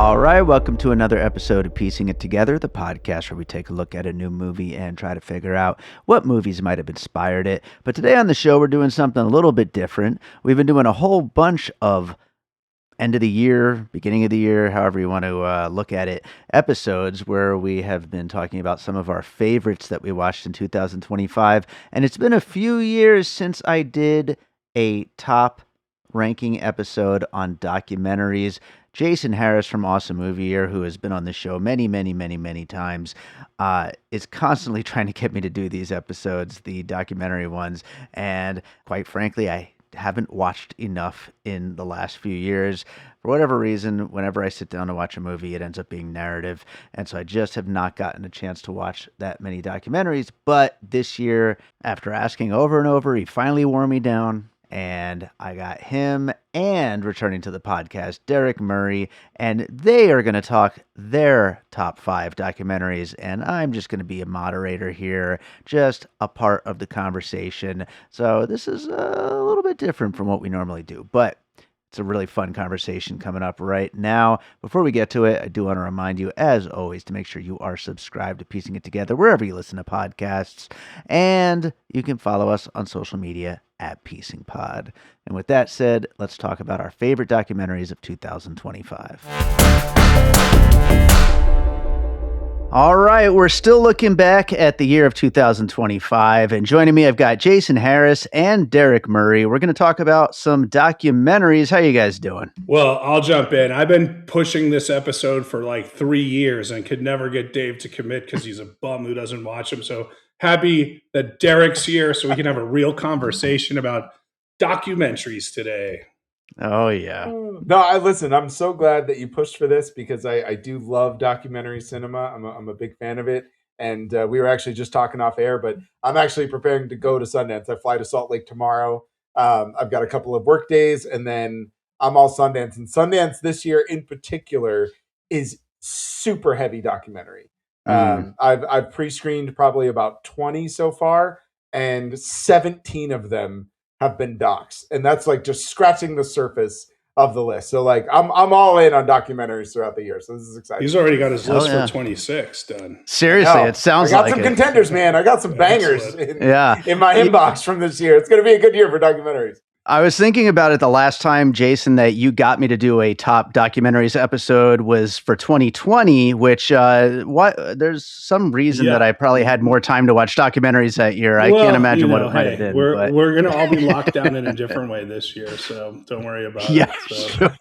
All right, welcome to another episode of Piecing It Together, the podcast where we take a look at a new movie and try to figure out what movies might have inspired it. But today on the show, we're doing something a little bit different. We've been doing a whole bunch of end of the year, beginning of the year, however you want to look at it, episodes where we have been talking about some of our favorites that we watched in 2025. And it's been a few years since I did a top ranking episode on documentaries. Jason Harris from Awesome Movie Year, who has been on the show many times, is constantly trying to get me to do these episodes, the documentary ones. And quite frankly, I haven't watched enough in the last few years. For whatever reason, whenever I sit down to watch a movie, it ends up being narrative. And so I just have not gotten a chance to watch that many documentaries. But this year, after asking over and over, he finally wore me down. And I got him and returning to the podcast, Derrick Murray, and they are going to talk their top 5 documentaries. And I'm just going to be a moderator here, just a part of the conversation. So this is a little bit different from what we normally do, but it's a really fun conversation coming up right now. Before we get to it, I do want to remind you, as always, to make sure you are subscribed to Piecing It Together wherever you listen to podcasts. And you can follow us on social media at Piecing Pod. And with that said, let's talk about our favorite documentaries of 2025. All right, we're still looking back at the year of 2025, and joining me, I've got Jason Harris and Derrick Murray. We're going to talk about some documentaries. How you guys doing? Well, I'll jump in. I've been pushing this episode for like 3 years and could never get Dave to commit because he's a bum who doesn't watch them. So happy that Derrick's here so we can have a real conversation about documentaries today. Oh, yeah. No, listen, I'm so glad that you pushed for this because I do love documentary cinema. I'm a big fan of it. And we were actually just talking off air, but I'm actually preparing to go to Sundance. I fly to Salt Lake tomorrow. I've got a couple of work days and then I'm all Sundance. And Sundance this year in particular is super heavy documentary. I've pre-screened probably about 20 so far, and 17 of them have been docs, and that's like just scratching the surface of the list. So like I'm all in on documentaries throughout the year. So this is exciting. He's already got his list for 26 done. Seriously, it sounds like I got some contenders, man. I got some bangers in my inbox from this year. It's going to be a good year for documentaries. I was thinking about it the last time, Jason, that you got me to do a top documentaries episode was for 2020, which there's some reason that I probably had more time to watch documentaries that year. I can't imagine what it might have been. We're going to all be locked down in a different way this year, so don't worry about it. So. Sure.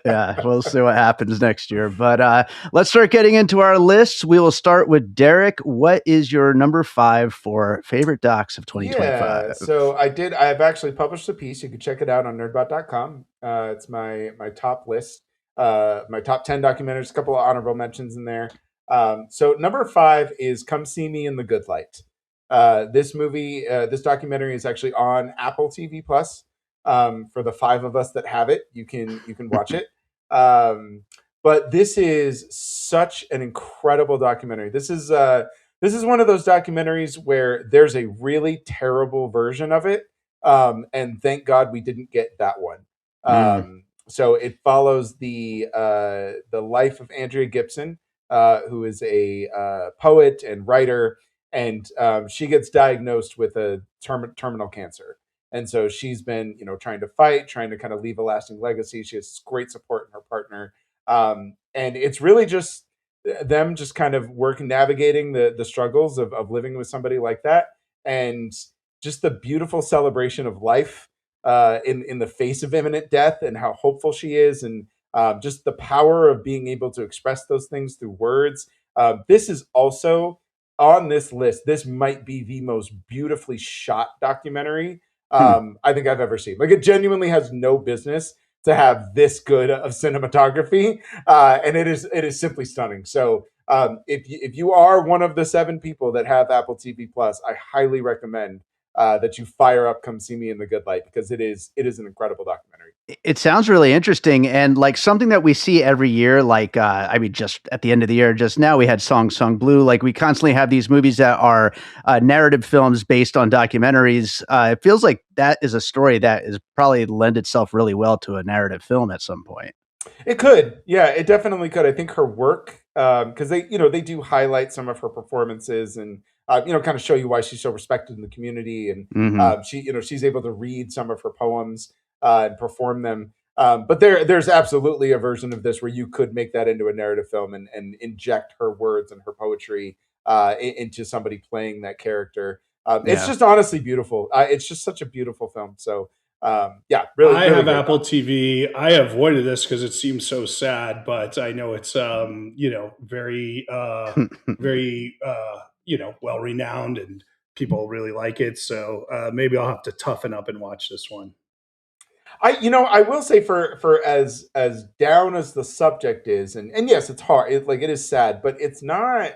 Yeah, we'll see what happens next year. But let's start getting into our lists. We will start with Derrick. What is your number 5 for favorite docs of 2025? Yeah, so I've actually published a piece. You can check it out on nerdbot.com. It's my top list, my top 10 documentaries, a couple of honorable mentions in there. So number 5 is Come See Me in the Good Light. This documentary is actually on Apple TV Plus. For the 5 of us that have it, you can watch it. But this is such an incredible documentary. This is one of those documentaries where there's a really terrible version of it. And thank God we didn't get that one. So it follows the life of Andrea Gibson, who is a poet and writer, and she gets diagnosed with a terminal cancer. And so she's been, trying to kind of leave a lasting legacy. She has great support in her partner. And it's really just them just kind of navigating the struggles of living with somebody like that. And just the beautiful celebration of life in the face of imminent death, and how hopeful she is, and just the power of being able to express those things through words. This is also on this list. This might be the most beautifully shot documentary I think I've ever seen. Like, it genuinely has no business to have this good of cinematography, and it is simply stunning. So if you are one of the 7 people that have Apple TV Plus, I highly recommend that you fire up Come See Me in the Good Light, because it is an incredible documentary. It sounds really interesting, and like something that we see every year. Like, just at the end of the year, just now we had Song Sung Blue. Like, we constantly have these movies that are narrative films based on documentaries. It feels like that is a story that is probably lend itself really well to a narrative film at some point. It could, yeah, it definitely could. I think her work, because they do highlight some of her performances and kind of show you why she's so respected in the community, and Hmm. she's able to read some of her poems and perform them. But there's absolutely a version of this where you could make that into a narrative film and inject her words and her poetry into somebody playing that character. It's Yeah. just honestly beautiful. It's just such a beautiful film. So yeah, really, I really have great. Apple TV. I avoided this because it seems so sad, but I know it's very very well renowned and people really like it. So maybe I'll have to toughen up and watch this one. I will say for as down as the subject is, and yes, it's hard. It is sad, but it's not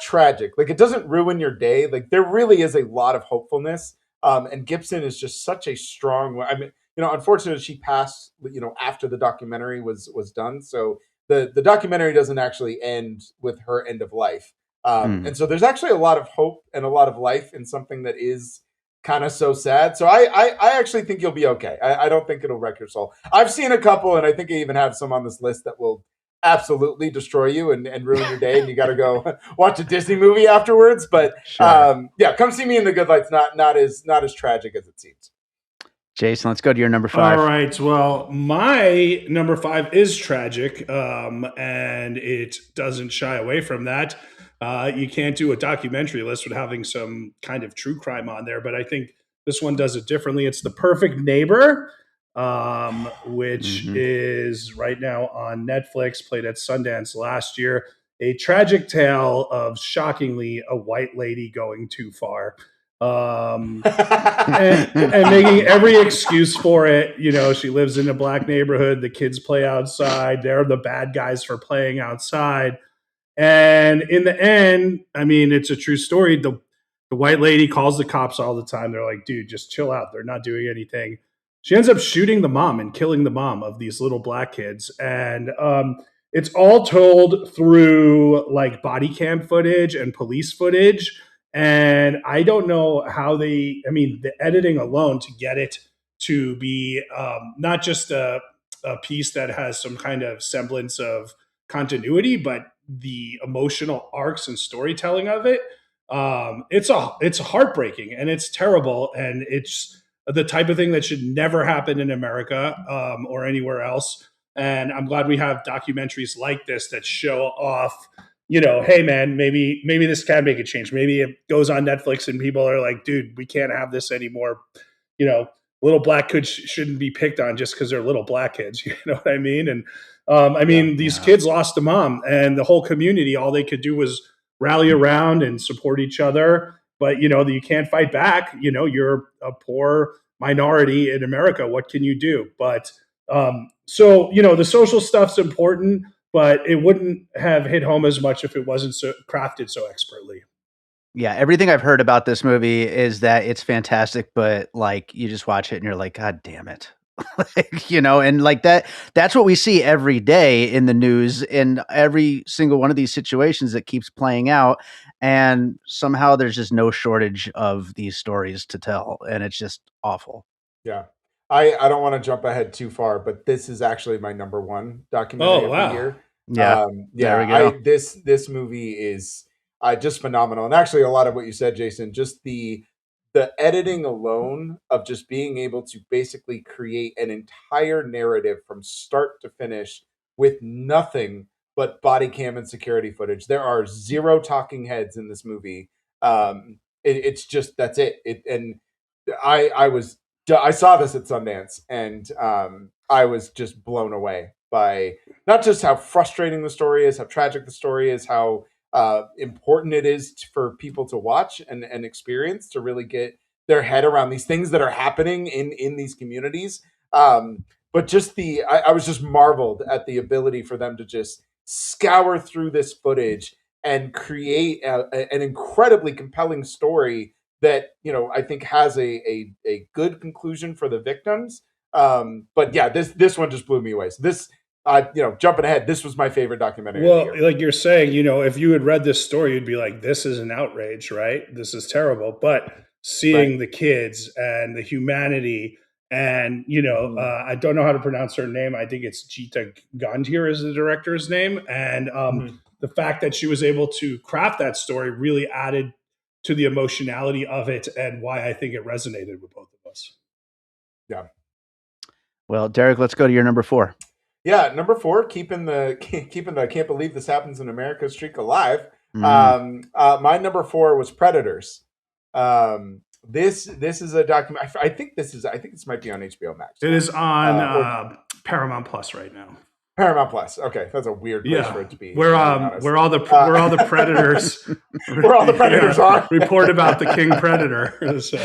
tragic. Like, it doesn't ruin your day. Like, there really is a lot of hopefulness. And Gibson is just such a strong. I mean, unfortunately, she passed. After the documentary was done, so the documentary doesn't actually end with her end of life. Mm. And so there's actually a lot of hope and a lot of life in something that is kind of so sad. So I actually think you'll be okay. I don't think it'll wreck your soul. I've seen a couple, and I think I even have some on this list that will absolutely destroy you and ruin your day, and you got to go watch a Disney movie afterwards. But Sure. yeah, come see me in the good lights. Not as tragic as it seems. Jason, let's go to your number All 5. right. Well, my number 5 is tragic, and it doesn't shy away from that. You can't do a documentary list with having some kind of true crime on there, but I think this one does it differently. It's The Perfect Neighbor, which Hmm. is right now on Netflix, played at Sundance last year. A tragic tale of shockingly a white lady going too far. And making every excuse for it. She lives in a black neighborhood. The kids play outside. They're the bad guys for playing outside. And in the end, I mean, it's a true story. The white lady calls the cops all the time. They're like, dude, just chill out. They're not doing anything. She ends up shooting the mom and killing the mom of these little black kids. And it's all told through like body cam footage and police footage. And I don't know how I mean, the editing alone to get it to be not just a piece that has some kind of semblance of continuity, but the emotional arcs and storytelling of it. It's heartbreaking and it's terrible and it's the type of thing that should never happen in America or anywhere else. And I'm glad we have documentaries like this that show off. Hey man, maybe this can make a change. Maybe it goes on Netflix and people are like, dude, we can't have this anymore. You know, little black kids shouldn't be picked on just because they're little black kids. You know what I mean? And I Yeah. mean, these Yeah. kids lost a mom, and the whole community, all they could do was rally around and support each other. But you can't fight back. You're a poor minority in America. What can you do? But so the social stuff's important, but it wouldn't have hit home as much if it wasn't so crafted so expertly. Yeah, everything I've heard about this movie is that it's fantastic, but like you just watch it and you're like, God damn it. And like that's what we see every day in the news in every single one of these situations that keeps playing out. And somehow there's just no shortage of these stories to tell. And it's just awful. Yeah. I don't want to jump ahead too far, but this is actually my number one documentary Oh of the wow! year. Yeah. There Yeah, we go. this movie is just phenomenal, and actually a lot of what you said, Jason, just the editing alone of just being able to basically create an entire narrative from start to finish with nothing but body cam and security footage. There are zero talking heads in this movie. It's just that's it. And I saw this at Sundance, and I was just blown away by not just how frustrating the story is, how tragic the story is, how important it is for people to watch and experience to really get their head around these things that are happening in these communities. But just I was just marveled at the ability for them to just scour through this footage and create an incredibly compelling story that I think has a good conclusion for the victims. But yeah, this one just blew me away. So this, jumping ahead, this was my favorite documentary of the Well, year. like you're saying, if you had read this story, you'd be like, "This is an outrage, right? This is terrible." But Right. seeing the kids and the humanity And I don't know how to pronounce her name. I think it's Jita Gandhir is the director's name. And the fact that she was able to craft that story really added to the emotionality of it and why I think it resonated with both of us. Yeah. Well, Derek, let's go to your number 4. Yeah, number 4, keeping the can't believe this happens in America streak alive. My number 4 was Predators. This is a document. I think this might be on HBO Max. It is on Paramount Plus right now. Paramount Plus. Okay, that's a weird place for it to be. Where all the predators where all the predators are report about the king predator. So.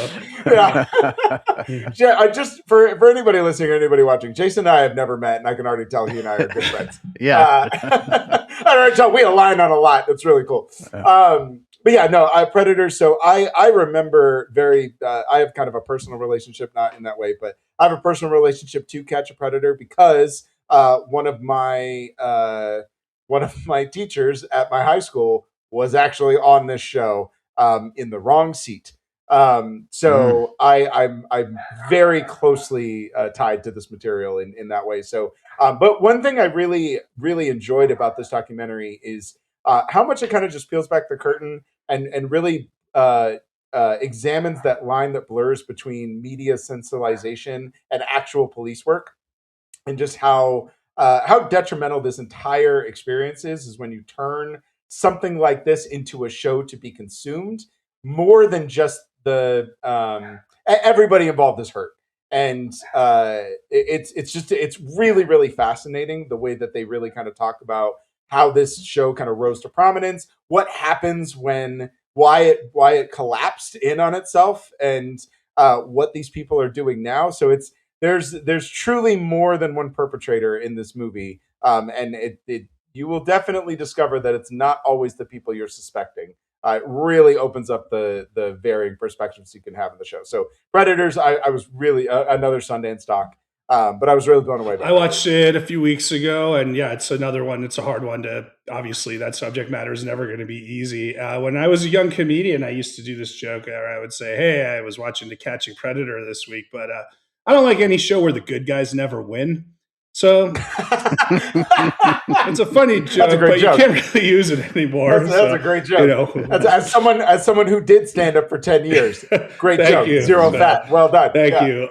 Yeah, just for anybody listening or anybody watching, Jason and I have never met, and I can already tell he and I are good friends. Yeah, I can already tell we align on a lot. That's really cool. But yeah, no, Predators. So I remember I have kind of a personal relationship, not in that way, but I have a personal relationship to Catch a Predator because one of my teachers at my high school was actually on this show in the wrong seat. So I'm very closely tied to this material in that way. So, but one thing I really, really enjoyed about this documentary is how much it kind of just peels back the curtain and really examines that line that blurs between media sensationalization and actual police work, and just how detrimental this entire experience is when you turn something like this into a show to be consumed more than just the everybody involved is hurt. And it's really, really fascinating the way that they really kind of talk about how this show kind of rose to prominence, what happens why it collapsed in on itself, and what these people are doing now. So there's truly more than one perpetrator in this movie, and you will definitely discover that it's not always the people you're suspecting. It really opens up the varying perspectives you can have in the show. So Predators, I was really another Sundance doc, but I was really blown away by it. I watched it a few weeks ago, and yeah, it's another one. It's a hard one to, obviously that subject matter is never going to be easy. When I was a young comedian, I used to do this joke where I would say, hey, I was watching The Catching Predator this week, but I don't like any show where the good guys never win. So it's a funny joke, but you can't really use it anymore. That's a great joke. As someone who did stand up for 10 years, great joke. You. Zero fat. Well done. Thank you.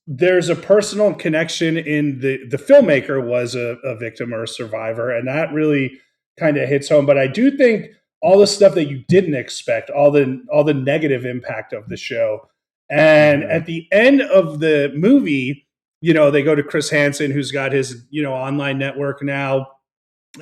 There's a personal connection in the filmmaker was a victim or a survivor, and that really kind of hits home. But I do think all the stuff that you didn't expect, all the negative impact of the show. And at the end of the movie, they go to Chris Hansen, who's got his, online network now,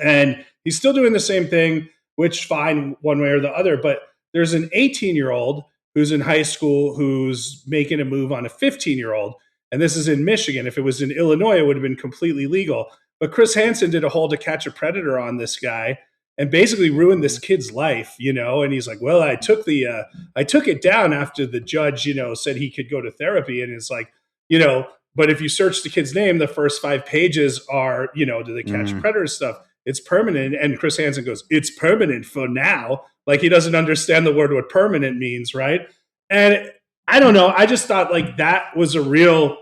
and he's still doing the same thing, which fine one way or the other. But there's an 18-year-old who's in high school who's making a move on a 15-year-old. And this is in Michigan. If it was in Illinois, it would have been completely legal. But Chris Hansen did a whole To Catch a Predator on this guy and basically ruined this kid's life, and he's like, well, I took it down after the judge, said he could go to therapy. And it's like, but if you search the kid's name, the first 5 pages are, do they catch predator stuff? It's permanent. And Chris Hansen goes, it's permanent for now. Like he doesn't understand the word, what permanent means. Right. And I don't know. I just thought like that was a real,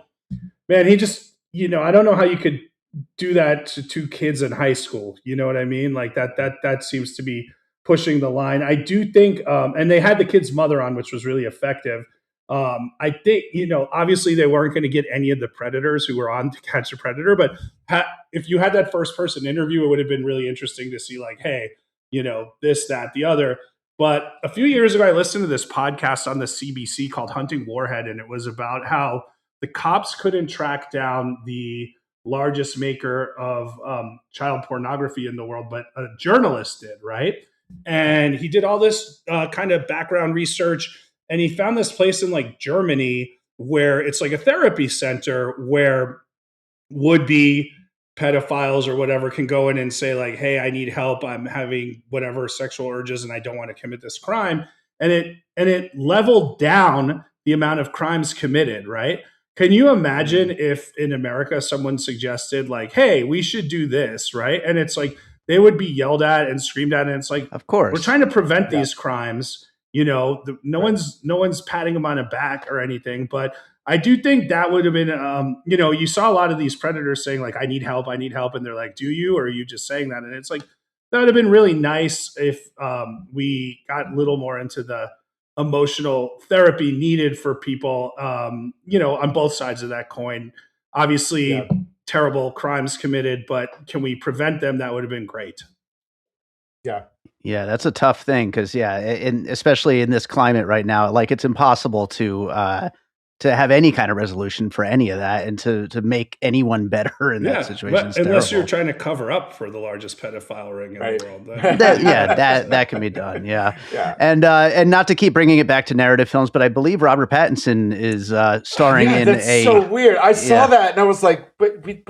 man, he just, I don't know how you could do that to 2 kids in high school. You know what I mean? Like that seems to be pushing the line. I do think, and they had the kid's mother on, which was really effective. I think, obviously they weren't going to get any of the predators who were on To Catch a Predator, but if you had that first person interview, it would have been really interesting to see like, hey, this, that, the other. But a few years ago, I listened to this podcast on the CBC called Hunting Warhead, and it was about how the cops couldn't track down the largest maker of child pornography in the world, but a journalist did, right? And he did all this kind of background research, and he found this place in like Germany where it's like a therapy center where would-be pedophiles or whatever can go in and say like, hey, I need help. I'm having whatever sexual urges and I don't want to commit this crime. And it leveled down the amount of crimes committed, right? Can you imagine if in America someone suggested like, hey, we should do this, right? And it's like they would be yelled at and screamed at, and it's like, of course, we're trying to prevent these crimes. No one's patting him on the back or anything, but I do think that would have been, you saw a lot of these predators saying like, I need help, and they're like, do you, or are you just saying that? And it's like, that would have been really nice if we got a little more into the emotional therapy needed for people, on both sides of that coin. Obviously, terrible crimes committed, but can we prevent them? That would have been great. Yeah. Yeah, that's a tough thing because and especially in this climate right now, like it's impossible to have any kind of resolution for any of that, and to make anyone better in that situation. Unless you're trying to cover up for the largest pedophile ring in the world. That can be done. Yeah. And not to keep bringing it back to narrative films, but I believe Robert Pattinson is starring in that's a. So weird. I saw that and I was like, but we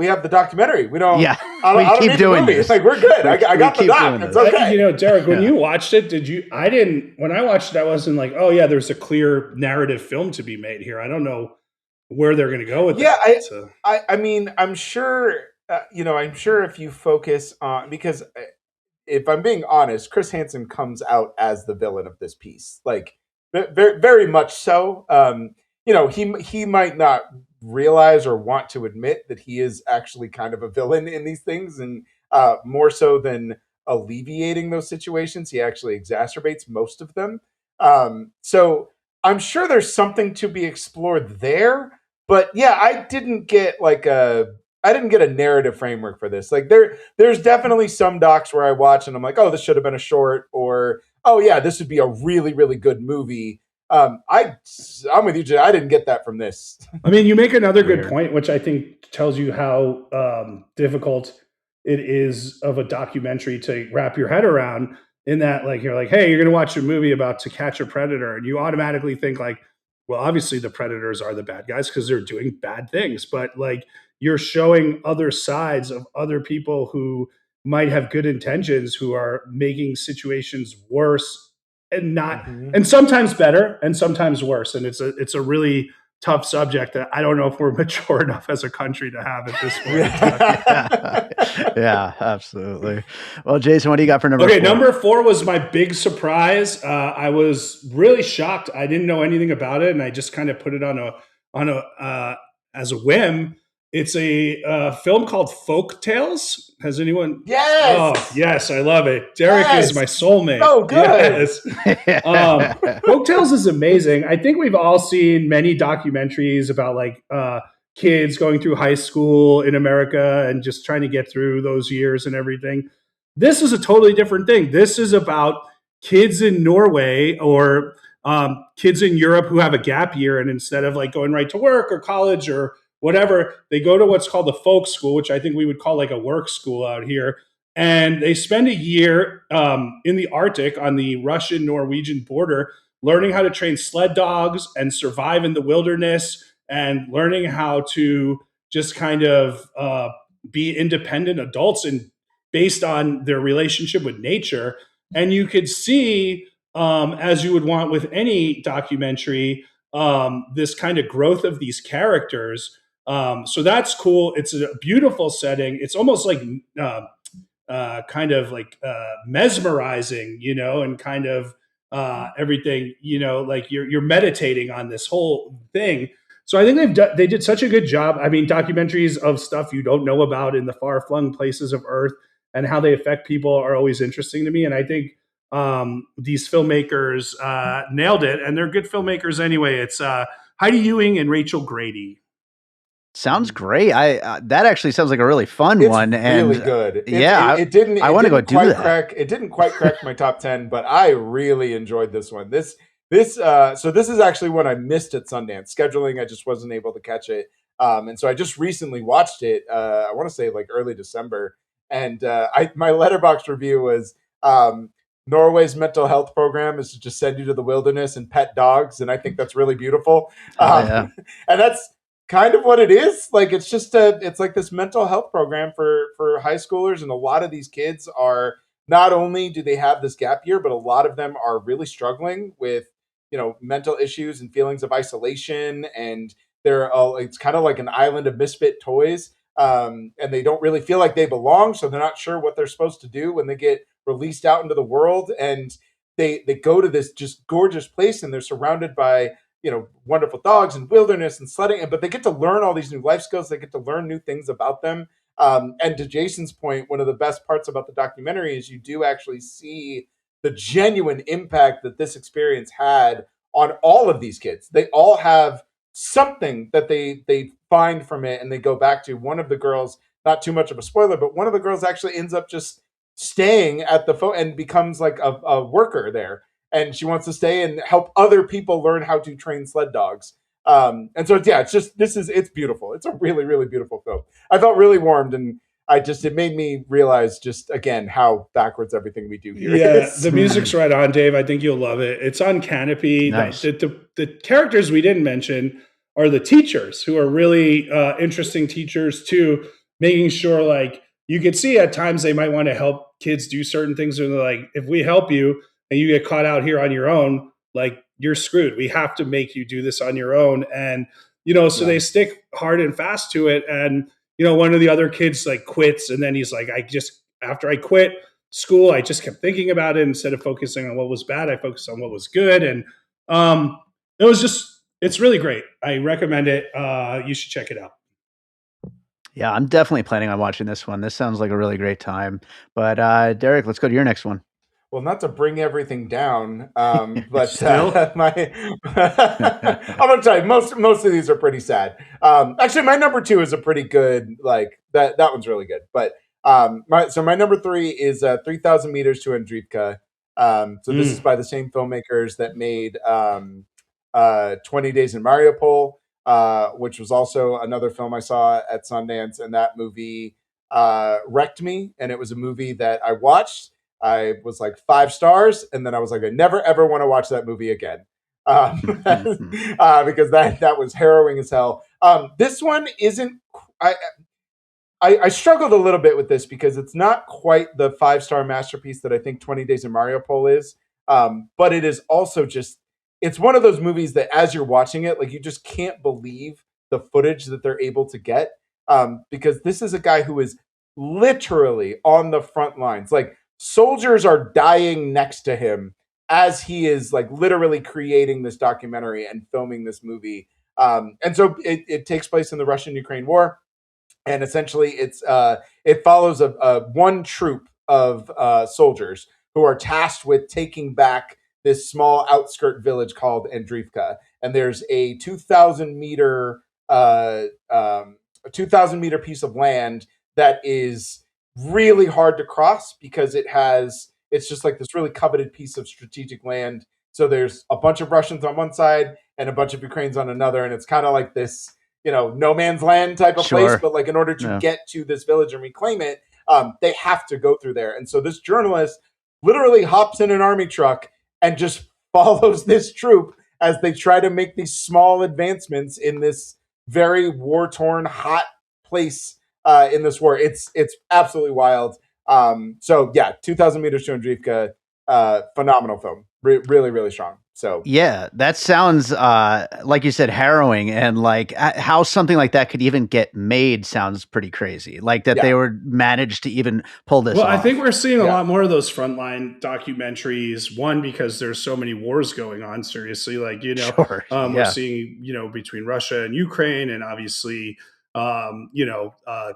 have the documentary. We don't. Yeah. I don't keep need doing the movie. this. It's like we're good. I got the doc. It's okay. Derek, when you watched it, when I watched it, I wasn't like, oh yeah, there's a clear narrative film to be made here. I don't know where they're going to go with that. I mean, I'm sure, I'm sure if you focus on, because if I'm being honest, Chris Hansen comes out as the villain of this piece, like very, very much so. He might not realize or want to admit that he is actually kind of a villain in these things, and more so than alleviating those situations, he actually exacerbates most of them. So I'm sure there's something to be explored there, but yeah, I didn't get a narrative framework for this. Like there's definitely some docs where I watch and I'm like, oh, this should have been a short, or oh yeah, this would be a really, really good movie. I'm with you, Jay. I didn't get that from this. I mean, you make another good point, which I think tells you how difficult it is of a documentary to wrap your head around, in that, like, you're like, hey, you're going to watch a movie about To Catch a Predator, and you automatically think like, well, obviously the predators are the bad guys because they're doing bad things, but like, you're showing other sides of other people who might have good intentions, who are making situations worse and not, and sometimes better and sometimes worse. And it's a really tough subject that I don't know if we're mature enough as a country to have at this point. Yeah, absolutely. Well, Jason, what do you got for number 4? Number 4 was my big surprise. I was really shocked. I didn't know anything about it, and I just kind of put it on a as a whim. It's a film called Folk Tales. Has anyone? Yes. Oh, yes, I love it. Derek is my soulmate. Oh, good. Yes. Folk Tales is amazing. I think we've all seen many documentaries about like kids going through high school in America and just trying to get through those years and everything. This is a totally different thing. This is about kids in Norway or kids in Europe who have a gap year, and instead of like going right to work or college or whatever, they go to what's called the folk school, which I think we would call like a work school out here. And they spend a year in the Arctic on the Russian-Norwegian border, learning how to train sled dogs and survive in the wilderness, and learning how to just kind of be independent adults and based on their relationship with nature. And you could see, as you would want with any documentary, this kind of growth of these characters. So that's cool. It's a beautiful setting. It's almost like kind of like mesmerizing, and kind of everything, like you're meditating on this whole thing. So I think they did such a good job. I mean, documentaries of stuff you don't know about in the far-flung places of Earth and how they affect people are always interesting to me. And I think these filmmakers nailed it, and they're good filmmakers anyway. It's Heidi Ewing and Rachel Grady. Sounds great. That actually sounds like a really fun one. And really good. It didn't. I want to go do that. It didn't quite crack my top 10, but I really enjoyed this one. So this is actually one I missed at Sundance. Scheduling, I just wasn't able to catch it. And so I just recently watched it. I want to say like early December. And my Letterboxd review was Norway's mental health program is to just send you to the wilderness and pet dogs, and I think that's really beautiful. And that's kind of what it is. Like it's like this mental health program for high schoolers, and a lot of these kids are, not only do they have this gap year, but a lot of them are really struggling with mental issues and feelings of isolation, and it's kind of like an island of misfit toys. And they don't really feel like they belong, so they're not sure what they're supposed to do when they get released out into the world. And they go to this just gorgeous place, and they're surrounded by wonderful dogs and wilderness and sledding, but they get to learn all these new life skills. They get to learn new things about them. And to Jason's point, one of the best parts about the documentary is you do actually see the genuine impact that this experience had on all of these kids. They all have something that they find from it and they go back to. One of the girls, not too much of a spoiler, but one of the girls actually ends up just staying at the and becomes like a worker there. And she wants to stay and help other people learn how to train sled dogs. And so, yeah, it's beautiful. It's a really, really beautiful film. I felt really warmed, and it made me realize just again how backwards everything we do here is. The music's right on, Dave. I think you'll love it. It's on Canopy. Nice. The characters we didn't mention are the teachers, who are really interesting teachers too, making sure like you could see at times they might want to help kids do certain things. And they're like, if we help you and you get caught out here on your own, like you're screwed. We have to make you do this on your own. And, they stick hard and fast to it. And, one of the other kids like quits. And then he's like, after I quit school, I just kept thinking about it. Instead of focusing on what was bad, I focused on what was good. And it's really great. I recommend it. You should check it out. Yeah, I'm definitely planning on watching this one. This sounds like a really great time. But Derek, let's go to your next one. Well, not to bring everything down, but Still? I'm going to tell you, most of these are pretty sad. Actually, my number 2 is a pretty good, like, that one's really good. But my number 3 is 3,000 Meters to Andrivka. So this is by the same filmmakers that made 20 Days in Mariupol, which was also another film I saw at Sundance. And that movie wrecked me. And it was a movie that I watched. I was like 5 stars, and then I was like, I never ever want to watch that movie again, because that was harrowing as hell. This one isn't. I struggled a little bit with this because it's not quite the 5-star masterpiece that I think 20 Days in Mariupol is, but it is also just. It's one of those movies that, as you're watching it, like you just can't believe the footage that they're able to get, because this is a guy who is literally on the front lines, like. Soldiers are dying next to him as he is like literally creating this documentary and filming this movie. And so it takes place in the Russian-Ukraine war. And essentially it follows one troop of soldiers who are tasked with taking back this small outskirt village called Andrivka. And there's a 2,000 meter piece of land that is really hard to cross because it's just like this really coveted piece of strategic land. So there's a bunch of Russians on one side and a bunch of Ukrainians on another. And it's kind of like this, no man's land type of place. But like in order to get to this village and reclaim it, they have to go through there. And so this journalist literally hops in an army truck and just follows this troop as they try to make these small advancements in this very war-torn, hot place in this war. It's absolutely wild. So yeah, 2,000 Meters to Andrivka, phenomenal film. Really, really strong. So yeah, that sounds like you said, harrowing, and like how something like that could even get made sounds pretty crazy. Like that they were managed to even pull this off. I think we're seeing a lot more of those frontline documentaries. One, because there's so many wars going on. Seriously, like we're seeing between Russia and Ukraine, and obviously.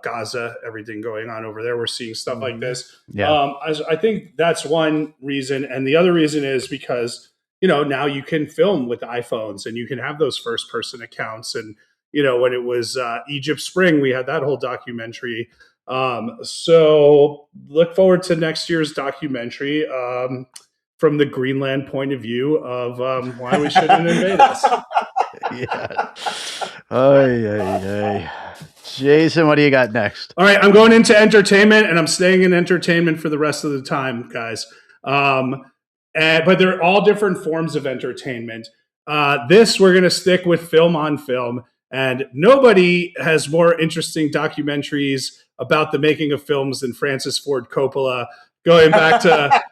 Gaza, everything going on over there. We're seeing stuff like this. Yeah. I think that's one reason. And the other reason is because, now you can film with iPhones and you can have those first person accounts. And, when it was Egypt Spring, we had that whole documentary. So look forward to next year's documentary from the Greenland point of view of why we shouldn't invade us. Yeah. Jason, what do you got next? All right, I'm going into entertainment, and I'm staying in entertainment for the rest of the time, guys. But they're all different forms of entertainment. This, we're going to stick with film on film, and nobody has more interesting documentaries about the making of films than Francis Ford Coppola, going back to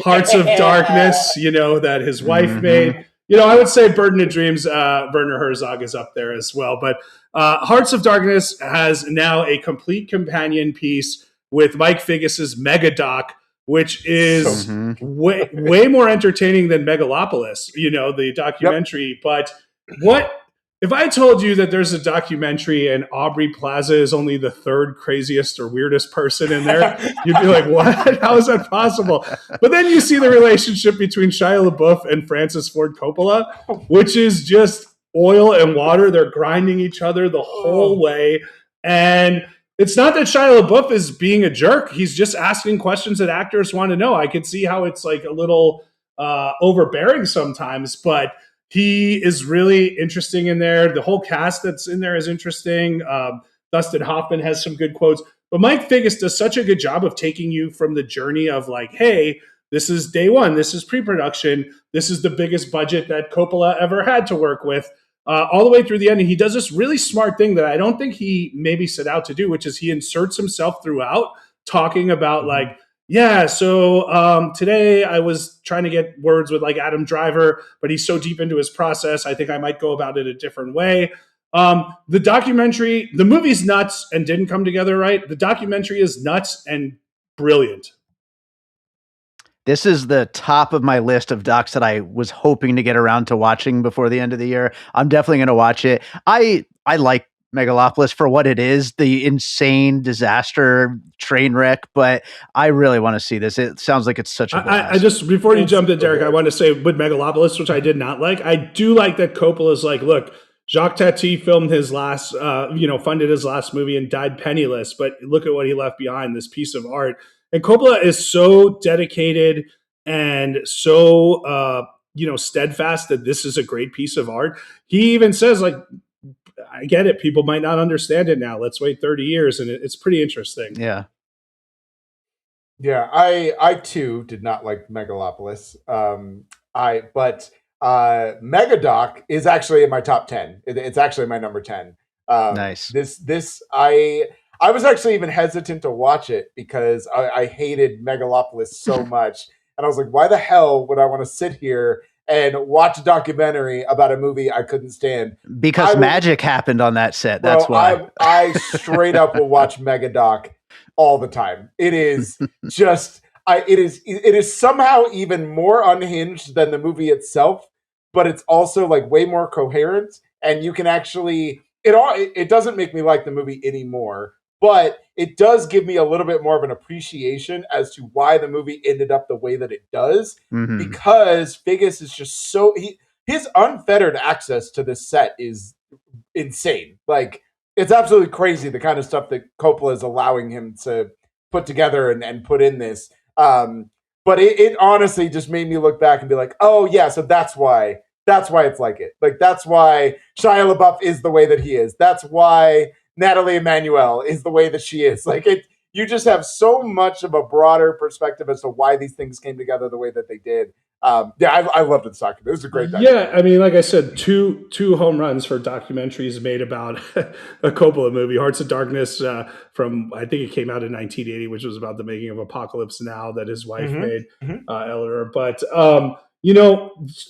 Hearts of Darkness, that his wife made. I would say Burden of Dreams, Werner Herzog is up there as well. But Hearts of Darkness has now a complete companion piece with Mike Figgis's mega doc which is way more entertaining than Megalopolis, the documentary. Yep. But what if I told you that there's a documentary and Aubrey Plaza is only the third craziest or weirdest person in there? You'd be like, what? How is that possible? But then you see the relationship between Shia LaBeouf and Francis Ford Coppola, which is just oil and water. They're grinding each other the whole way. And it's not that Shia LaBeouf is being a jerk. He's just asking questions that actors want to know. I could see how it's like a little overbearing sometimes, but he is really interesting in there. The whole cast that's in there is interesting. Dustin Hoffman has some good quotes. But Mike Figgis does such a good job of taking you from the journey of like, hey, this is day one. This is pre-production. This is the biggest budget that Coppola ever had to work with. All the way through the end. And he does this really smart thing that I don't think he maybe set out to do, which is he inserts himself throughout talking about like, yeah, so today I was trying to get words with like Adam Driver, but he's so deep into his process, I think I might go about it a different way. The documentary, the movie's nuts and didn't come together right. The documentary is nuts and brilliant. This is the top of my list of docs that I was hoping to get around to watching before the end of the year. I'm definitely going to watch it. I like Megalopolis for what it is, the insane disaster train wreck, but I really want to see this. It sounds like it's such a I just, before you jump in, Derek, I want to say with Megalopolis, which I did not like, I do like that Coppola's like, look, Jacques Tati filmed his last, funded his last movie and died penniless, but look at what he left behind, this piece of art. And Coppola is so dedicated and so, steadfast that this is a great piece of art. He even says, like, I get it. People might not understand it now. Let's wait 30 years. And it's pretty interesting. Yeah. Yeah. I too did not like Megalopolis. But Megadoc is actually in my top 10. It's actually my number 10. Nice. I was actually even hesitant to watch it because I hated Megalopolis so much. And I was like, why the hell would I want to sit here and watch a documentary about a movie I couldn't stand? Because magic happened on that set. That's why. I straight up will watch Megadoc all the time. It is just, it is somehow even more unhinged than the movie itself, but it's also like way more coherent. And you can actually, it doesn't make me like the movie anymore, but it does give me a little bit more of an appreciation as to why the movie ended up the way that it does, because Figgis is just his unfettered access to this set is insane. Like, it's absolutely crazy, the kind of stuff that Coppola is allowing him to put together and put in this. But it honestly just made me look back and be like, oh yeah, so that's why it's like it. Like, that's why Shia LaBeouf is the way that he is. That's why Natalie Emmanuel is the way that she is. Like, you just have so much of a broader perspective as to why these things came together the way that they did. I loved this documentary. It was a great documentary. Yeah, I mean, like I said, two home runs for documentaries made about a Coppola movie. Hearts of Darkness from, I think it came out in 1980, which was about the making of Apocalypse Now that his wife made, Eleanor. But the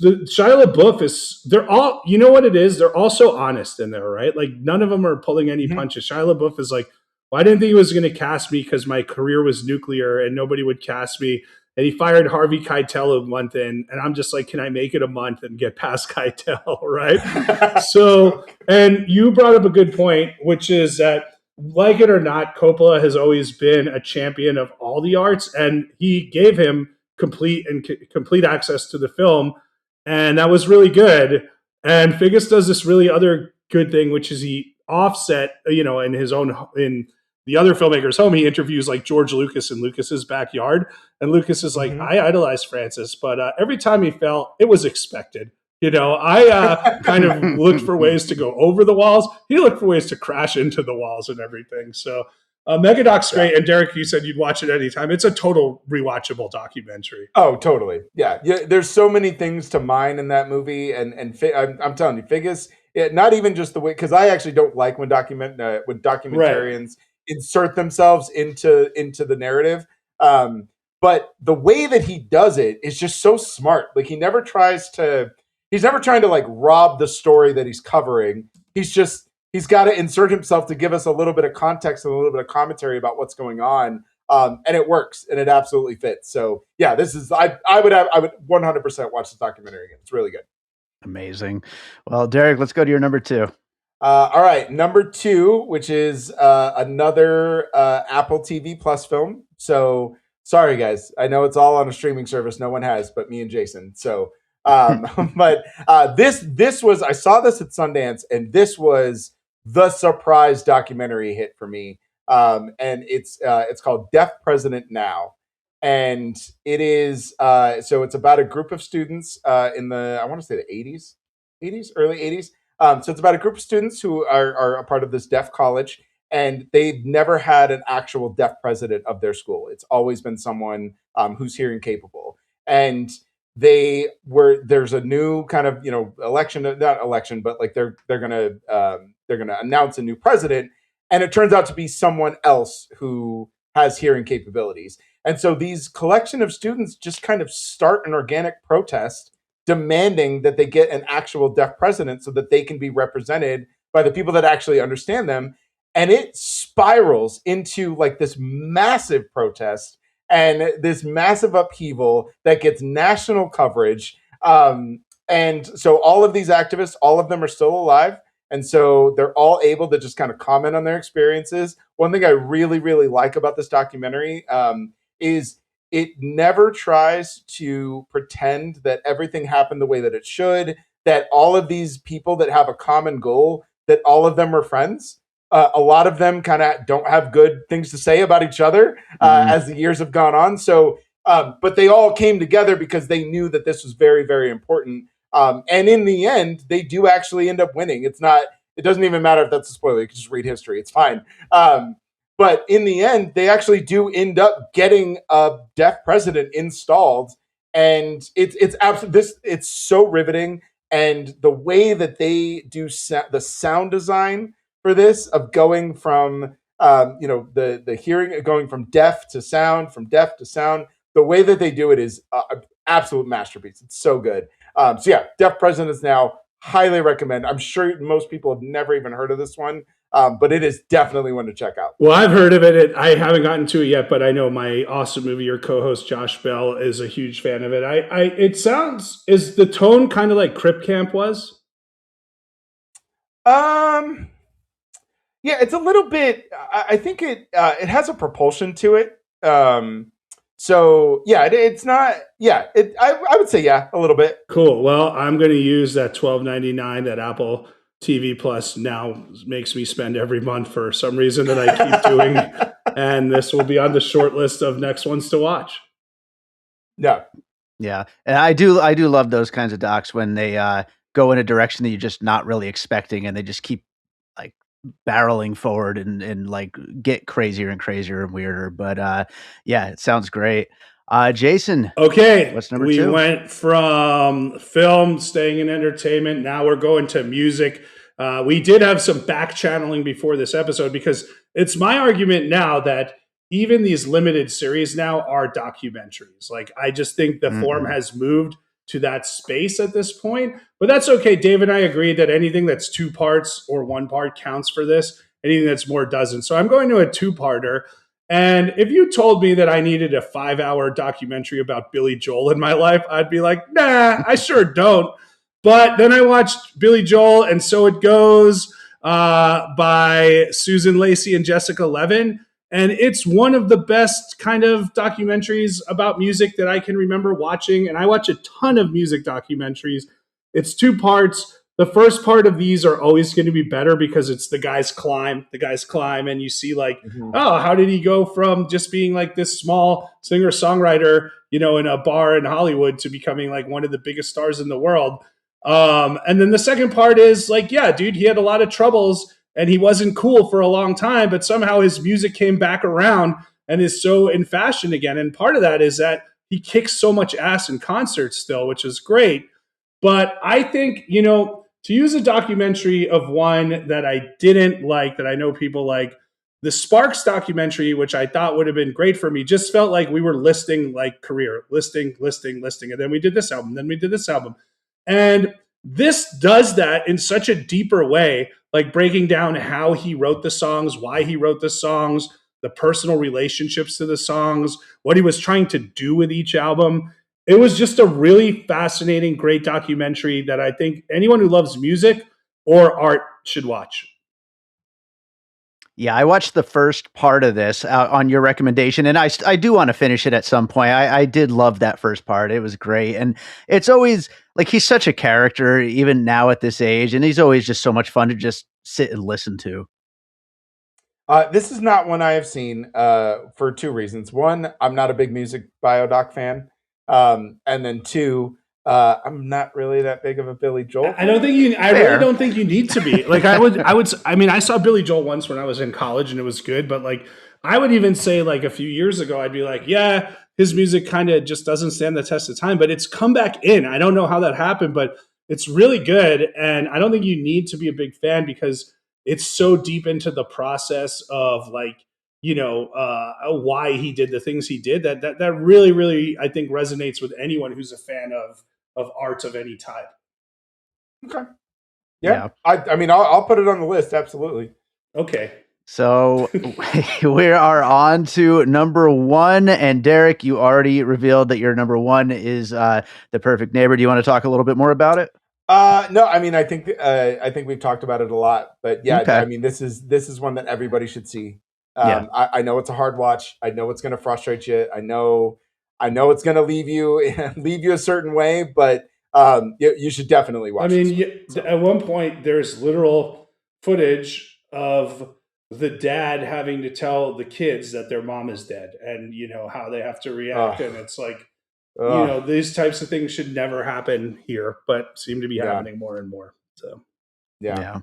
Shia LaBeouf they're all, you know what it is? They're all so honest in there, right? Like, none of them are pulling any punches. Shia LaBeouf is like, well, I didn't think he was going to cast me because my career was nuclear and nobody would cast me. And he fired Harvey Keitel a month in. And I'm just like, can I make it a month and get past Keitel, right? So, and you brought up a good point, which is that, like it or not, Coppola has always been a champion of all the arts. And he gave him complete access to the film. And that was really good. And Figgis does this really other good thing, which is he offset, in the other filmmaker's home, he interviews like George Lucas in Lucas's backyard. And Lucas is like, I idolize Francis, but every time he fell, it was expected. I kind of looked for ways to go over the walls. He looked for ways to crash into the walls and everything. So Megadoc's great. And Derek, you said you'd watch it anytime. It's a total rewatchable documentary. Oh, totally. Yeah. There's so many things to mine in that movie. And I'm telling you, Figgis, not even just the way, because I actually don't like when documentarians insert themselves into the narrative. But the way that he does it is just so smart. Like, he's never trying to like rob the story that he's covering. He's got to insert himself to give us a little bit of context and a little bit of commentary about what's going on. And it works, and it absolutely fits. So yeah, this is I would 100% watch this documentary again. It's really good. Amazing. Well, Derek, let's go to your number 2. All right, number 2, which is another Apple TV Plus film. So sorry, guys, I know it's all on a streaming service no one has, but me and Jason. So, but this was, I saw this at Sundance, and this was the surprise documentary hit for me. And it's called Deaf President Now. And it is so it's about a group of students in the, I want to say the 80s, early 80s. So it's about a group of students who are a part of this deaf college, and they've never had an actual deaf president of their school. It's always been someone who's hearing capable. And there's a new kind of, election, not election, but like they're gonna announce a new president, and it turns out to be someone else who has hearing capabilities. And so these collection of students just kind of start an organic protest demanding that they get an actual deaf president so that they can be represented by the people that actually understand them. And it spirals into like this massive protest and this massive upheaval that gets national coverage. And so all of these activists, all of them are still alive. And so they're all able to just kind of comment on their experiences. One thing I really, really like about this documentary is it never tries to pretend that everything happened the way that it should, that all of these people that have a common goal, that all of them are friends. A lot of them kind of don't have good things to say about each other as the years have gone on. So, but they all came together because they knew that this was very, very important. And in the end, they do actually end up winning. It doesn't even matter if that's a spoiler. You can just read history. It's fine. But in the end, they actually do end up getting a deaf president installed, and it's so riveting. And the way that they do the sound design for this, of going from the hearing, going from deaf to sound, the way that they do it is an absolute masterpiece. It's so good. So yeah, Deaf Presidents Now, highly recommend. I'm sure most people have never even heard of this one. But it is definitely one to check out. Well, I've heard of it. I haven't gotten to it yet, but I know my awesome movie, your co-host Josh Bell, is a huge fan of it. Is the tone kind of like Crip Camp was? Yeah, it's a little bit. I think it has a propulsion to it. So yeah, it's not. Yeah, I would say yeah, a little bit. Cool. Well, I'm going to use that $12.99 that Apple TV Plus now makes me spend every month for some reason that I keep doing, and this will be on the short list of next ones to watch. Yeah, and I do love those kinds of docs when they go in a direction that you're just not really expecting, and they just keep like barreling forward and like get crazier and crazier and weirder. But yeah, it sounds great. Jason. Okay. What's number 2? We went from film, staying in entertainment. Now we're going to music. We did have some back channeling before this episode because it's my argument now that even these limited series now are documentaries. Like, I just think the form has moved to that space at this point, but that's okay. Dave and I agreed that anything that's 2 parts or 1 part counts for this. Anything that's more doesn't. So I'm going to a 2-parter. And if you told me that I needed a 5-hour documentary about Billy Joel in my life, I'd be like, nah, I sure don't. But then I watched Billy Joel and So It Goes by Susan Lacey and Jessica Levin. And it's one of the best kind of documentaries about music that I can remember watching. And I watch a ton of music documentaries. It's 2 parts. The first part of these are always going to be better because it's the guy's climb, and you see like, oh, how did he go from just being like this small singer-songwriter, in a bar in Hollywood to becoming like one of the biggest stars in the world. And then the second part is like, yeah, dude, he had a lot of troubles and he wasn't cool for a long time, but somehow his music came back around and is so in fashion again. And part of that is that he kicks so much ass in concerts still, which is great. But I think, to use a documentary of one that I didn't like, that I know people like, the Sparks documentary, which I thought would have been great for me, just felt like we were listing like career, listing. And then we did this album, And this does that in such a deeper way, like breaking down how he wrote the songs, why he wrote the songs, the personal relationships to the songs, what he was trying to do with each album. It was just a really fascinating, great documentary that I think anyone who loves music or art should watch. Yeah, I watched the first part of this on your recommendation, and I do want to finish it at some point. I did love that first part. It was great. And it's always like he's such a character, even now at this age, and he's always just so much fun to just sit and listen to. This is not one I have seen for two reasons. One, I'm not a big music biodoc fan. And then two, I'm not really that big of a Billy Joel I don't think you. I really don't think you need to be. Like I would. I mean, I saw Billy Joel once when I was in college, and it was good. But like, I would even say like a few years ago, I'd be like, yeah, his music kind of just doesn't stand the test of time. But it's come back in. I don't know how that happened, but it's really good. And I don't think you need to be a big fan because it's so deep into the process of like why he did the things he did that really I think resonates with anyone who's a fan of art of any type. Okay. Yeah. I mean, I'll put it on the list. Absolutely. Okay. So we are on to number one. And Derek, you already revealed that your number one is The Perfect Neighbor. Do you want to talk a little bit more about it? No, I mean, I think we've talked about it a lot, but yeah, Okay. I mean, this is one that everybody should see. I know it's a hard watch. I know it's going to frustrate you. I know it's going to leave you a certain way, but you should definitely watch. I mean, at one point, there's literal footage of the dad having to tell the kids that their mom is dead, and how they have to react, and it's like, these types of things should never happen here, but seem to be happening more and more. So, yeah.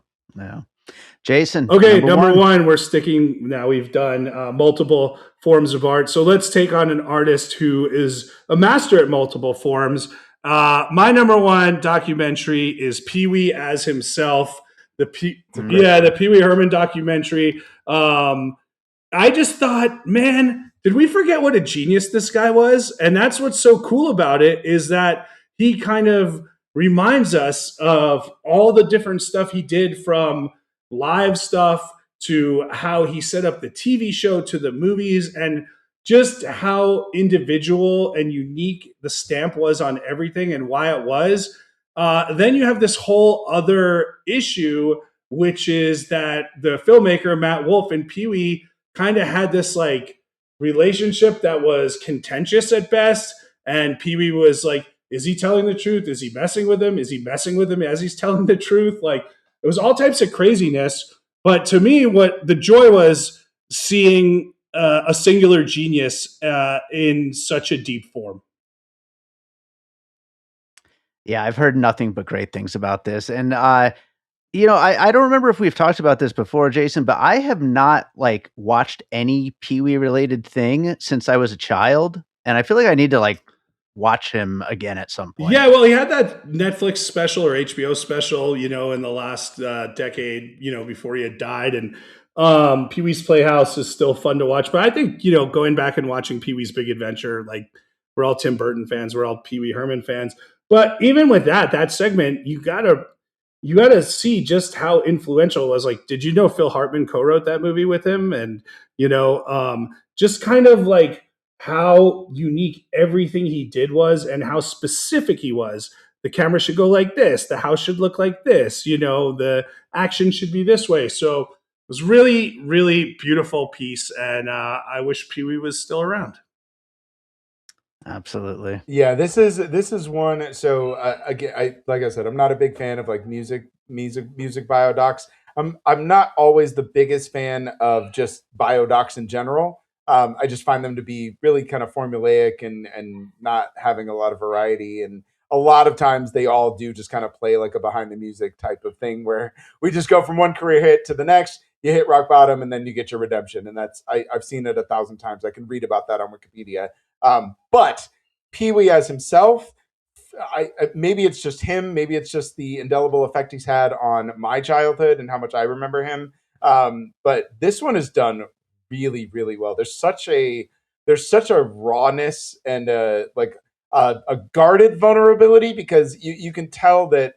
Jason. Okay, number one, we're sticking now. We've done multiple forms of art. So let's take on an artist who is a master at multiple forms. My number one documentary is Pee-wee as himself. The Pee-wee Herman documentary. I just thought, man, did we forget what a genius this guy was? And that's what's so cool about it is that he kind of reminds us of all the different stuff he did, from live stuff to how he set up the TV show to the movies, and just how individual and unique the stamp was on everything and why it was. Then you have this whole other issue, which is that the filmmaker, Matt Wolf, and Pee-wee kind of had this like relationship that was contentious at best. And Pee-wee was like, is he telling the truth? Is he messing with him? Is he messing with him as he's telling the truth? Like, it was all types of craziness. But to me, what the joy was seeing a singular genius in such a deep form. Yeah, I've heard nothing but great things about this. And, I don't remember if we've talked about this before, Jason, but I have not like watched any Pee-wee related thing since I was a child. And I feel like I need to like watch him again at some point. Yeah, well, he had that Netflix special or HBO special, in the last decade, before he had died. And Pee-wee's Playhouse is still fun to watch. But I think, going back and watching Pee-wee's Big Adventure, like, we're all Tim Burton fans, we're all Pee-wee Herman fans. But even with that segment, you gotta see just how influential it was. Like, did you know Phil Hartman co-wrote that movie with him? And, just kind of like how unique everything he did was and how specific he was. The camera should go like this. The house should look like this. The action should be this way. So it was really, really beautiful piece. And I wish Pee-wee was still around. Absolutely. Yeah, this is one. So again, like I said, I'm not a big fan of like music biodocs. I'm not always the biggest fan of just biodocs in general. I just find them to be really kind of formulaic and not having a lot of variety. And a lot of times they all do just kind of play like a behind the music type of thing where we just go from one career hit to the next. You hit rock bottom and then you get your redemption. And I've seen it 1,000 times. I can read about that on Wikipedia. But Pee-wee as himself, maybe it's just him. Maybe it's just the indelible effect he's had on my childhood and how much I remember him. But this one is done really, really well. There's such a rawness and a guarded vulnerability, because you can tell that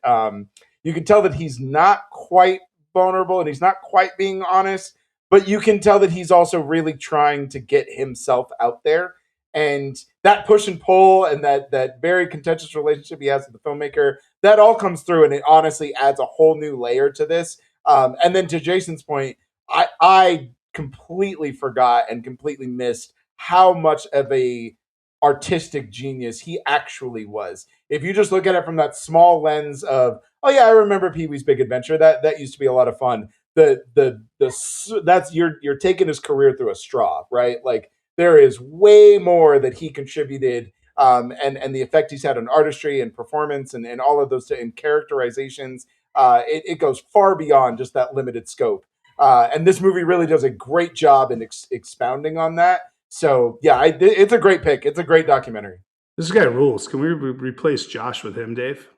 he's not quite vulnerable and he's not quite being honest, but you can tell that he's also really trying to get himself out there. And that push and pull and that very contentious relationship he has with the filmmaker, that all comes through, and it honestly adds a whole new layer to this. And then to Jason's point, I completely forgot and completely missed how much of a artistic genius he actually was. If you just look at it from that small lens of, oh yeah, I remember Pee-wee's Big Adventure. That used to be a lot of fun. That's you're taking his career through a straw, right? Like there is way more that he contributed, and the effect he's had on artistry and performance and all of those and characterizations. It goes far beyond just that limited scope. And this movie really does a great job in expounding on that. So yeah, it's a great pick. It's a great documentary. This guy rules. Can we replace Josh with him, Dave?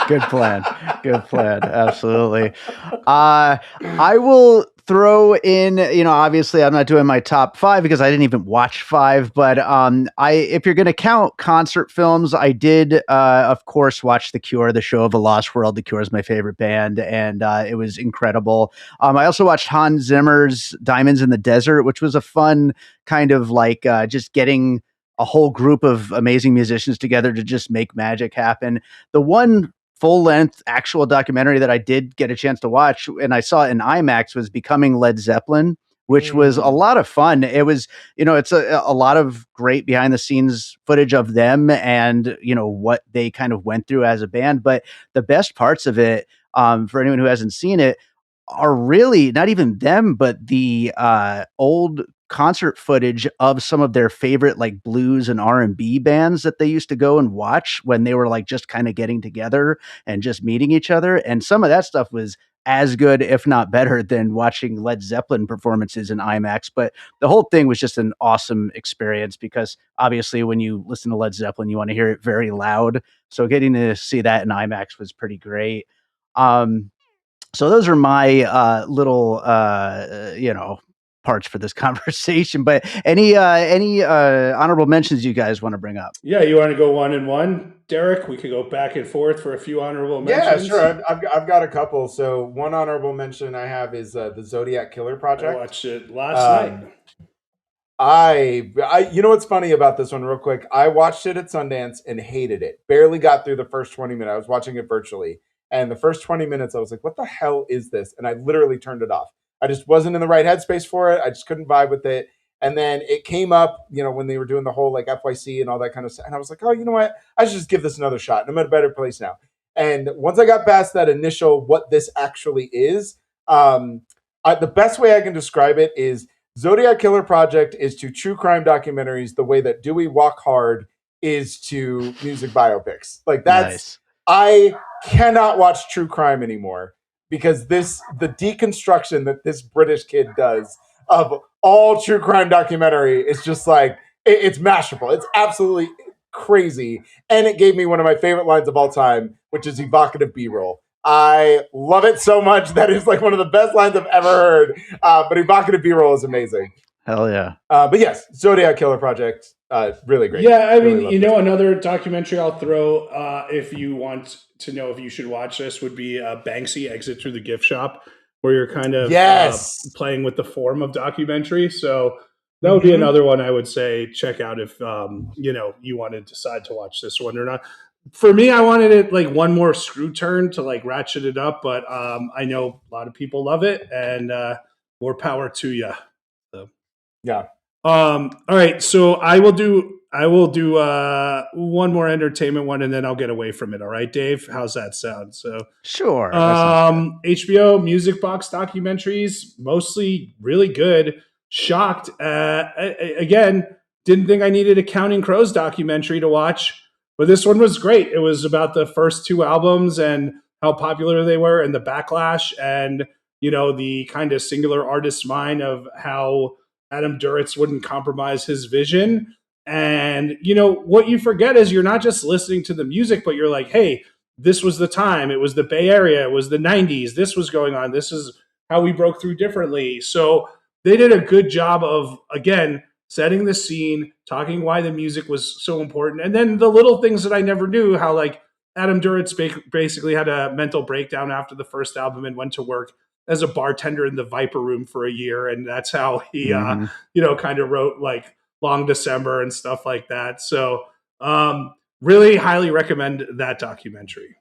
Good plan. Good plan. Absolutely. I will throw in, obviously I'm not doing my top 5 because I didn't even watch 5, but if you're going to count concert films, I did, of course, watch The Cure, the show of a lost world. The Cure is my favorite band, and it was incredible. I also watched Hans Zimmer's Diamonds in the Desert, which was a fun kind of like just getting a whole group of amazing musicians together to just make magic happen. The one full-length actual documentary that I did get a chance to watch, and I saw it in IMAX, was Becoming Led Zeppelin, which was a lot of fun. It was, it's a lot of great behind-the-scenes footage of them and, what they kind of went through as a band. But the best parts of it, for anyone who hasn't seen it, are really not even them, but the old concert footage of some of their favorite like blues and R&B bands that they used to go and watch when they were like just kind of getting together and just meeting each other. And some of that stuff was as good, if not better, than watching Led Zeppelin performances in IMAX. But the whole thing was just an awesome experience because obviously when you listen to Led Zeppelin, you want to hear it very loud. So getting to see that in IMAX was pretty great. So those are my little, parts for this conversation. But any honorable mentions you guys want to bring up? Yeah, you want to go 1 and 1, Derek? We could go back and forth for a few honorable mentions. Yeah, sure. I've got a couple. So one honorable mention I have is the Zodiac Killer Project. I watched it last night. You know what's funny about this one, real quick? I watched it at Sundance and hated it. Barely got through the first 20 minutes. I was watching it virtually, and the first 20 minutes, I was like, "What the hell is this?" And I literally turned it off. I just wasn't in the right headspace for it. I just couldn't vibe with it. And then it came up, when they were doing the whole like FYC and all that kind of stuff. And I was like, oh, you know what? I should just give this another shot. I'm in a better place now. And once I got past that initial what this actually is, the best way I can describe it is Zodiac Killer Project is to true crime documentaries the way that Dewey Walk Hard is to music biopics. Like that's Nice. I cannot watch true crime anymore. Because the deconstruction that this British kid does of all true crime documentary is just like, it's masterful. It's absolutely crazy. And it gave me one of my favorite lines of all time, which is evocative B-roll. I love it so much. That is like one of the best lines I've ever heard. But evocative B-roll is amazing. Hell yeah. But yes, Zodiac Killer Project, really great. Yeah, I mean, really another documentary I'll throw if you want to know if you should watch this would be Banksy Exit Through the Gift Shop, where you're kind of playing with the form of documentary. So that would be another one I would say check out if you want to decide to watch this one or not. For me, I wanted it like one more screw turn to like ratchet it up, but I know a lot of people love it, and more power to you. So yeah. All right, so I will do one more entertainment one, and then I'll get away from it. All right, Dave, how's that sound? So sure. HBO Music Box documentaries, mostly really good. Shocked. Again, didn't think I needed a Counting Crows documentary to watch, but this one was great. It was about the first 2 albums and how popular they were and the backlash and, the kind of singular artist's mind of how Adam Duritz wouldn't compromise his vision. And, what you forget is you're not just listening to the music, but you're like, hey, this was the time. It was the Bay Area. It was the 90s. This was going on. This is how we broke through differently. So they did a good job of, again, setting the scene, talking why the music was so important. And then the little things that I never knew, how like Adam Duritz basically had a mental breakdown after the first album and went to work as a bartender in the Viper Room for a year, and that's how he Mhm. kind of wrote like Long December and stuff like that. So really highly recommend that documentary.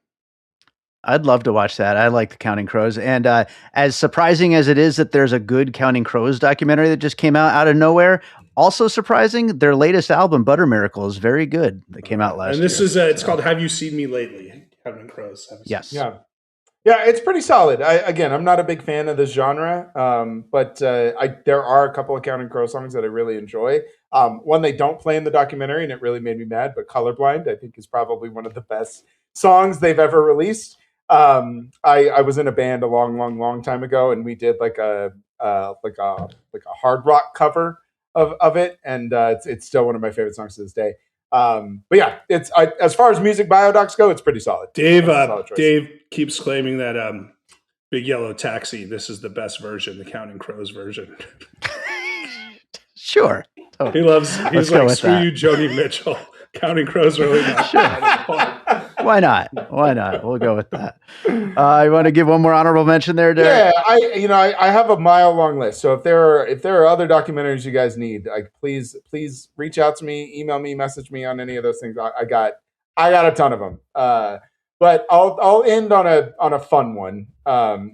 I'd love to watch that. I like the Counting Crows, and as surprising as it is that there's a good Counting Crows documentary that just came out of nowhere, also surprising, their latest album, Butter Miracle, is very good. That came out last And this year. is it's called Have You Seen Me Lately? Counting Crows. Yes. Yeah, it's pretty solid. I'm not a big fan of this genre, but there are a couple of Counting Crow songs that I really enjoy. One they don't play in the documentary, and it really made me mad. But "Colorblind," I think, is probably one of the best songs they've ever released. I was in a band a long time ago, and we did like a hard rock cover of it, and it's still one of my favorite songs to this day. But yeah, as far as music biodocs go, it's pretty solid. Dave keeps claiming that Big Yellow Taxi, this is the best version, the Counting Crows version. Sure. He's like, screw you, Joni Mitchell. Counting Crows really not. Sure. Why not? We'll go with that. You want to give one more honorable mention there, Derek? Yeah, I have a mile long list. So if there are other documentaries you guys need, like please reach out to me, email me, message me on any of those things. I got a ton of them. But I'll end on a fun one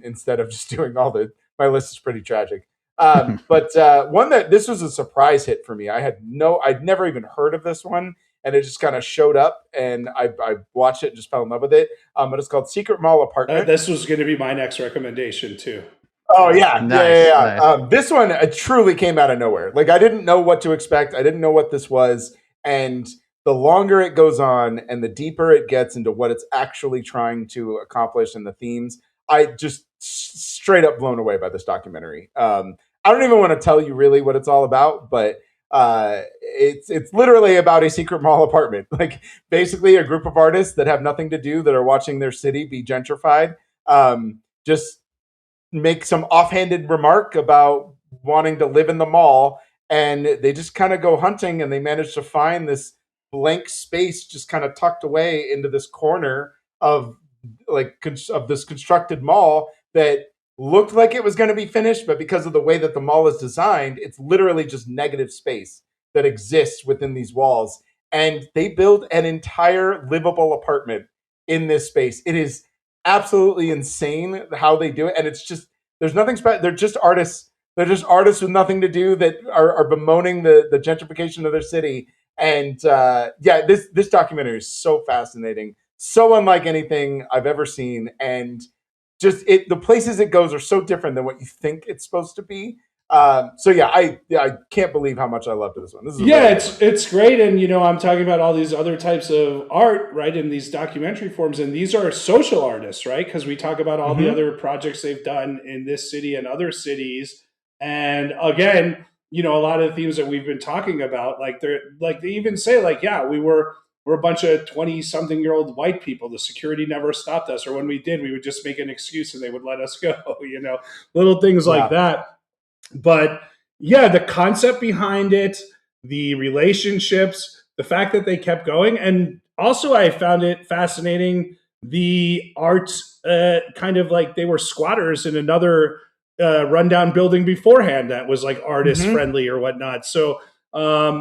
instead of just doing my list is pretty tragic. But one this was a surprise hit for me. I'd never even heard of this one. And it just kind of showed up, and I watched it and just fell in love with it. But it's called Secret Mall Apartment. This was going to be my next recommendation too. Oh yeah, nice. Nice. This one truly came out of nowhere. Like I didn't know what to expect. I didn't know what this was, and the longer it goes on, and the deeper it gets into what it's actually trying to accomplish and the themes, I just straight up blown away by this documentary. I don't even want to tell you really what it's all about, but it's literally about a secret mall apartment, like basically a group of artists that have nothing to do, that are watching their city be gentrified, just make some offhanded remark about wanting to live in the mall, and they just kind of go hunting, and they manage to find this blank space just kind of tucked away into this corner of this constructed mall that looked like it was going to be finished, but because of the way that the mall is designed, it's literally just negative space that exists within these walls. And they build an entire livable apartment in this space. It is absolutely insane how they do it. And it's just, there's nothing special. They're just artists. They're just artists with nothing to do that are bemoaning the gentrification of their city. And this documentary is so fascinating, so unlike anything I've ever seen. And just the places it goes are so different than what you think it's supposed to be. I can't believe how much I loved this one. It's great. And I'm talking about all these other types of art, right, in these documentary forms, and these are social artists, right? Because we talk about all the other projects they've done in this city and other cities. And again, a lot of the themes that we've been talking about, they even say we're a bunch of 20-something-year-old white people. The security never stopped us. Or when we did, we would just make an excuse and they would let us go, little things like that. But yeah, the concept behind it, the relationships, the fact that they kept going. And also I found it fascinating, the art, kind of like they were squatters in another rundown building beforehand that was like artist friendly or whatnot. So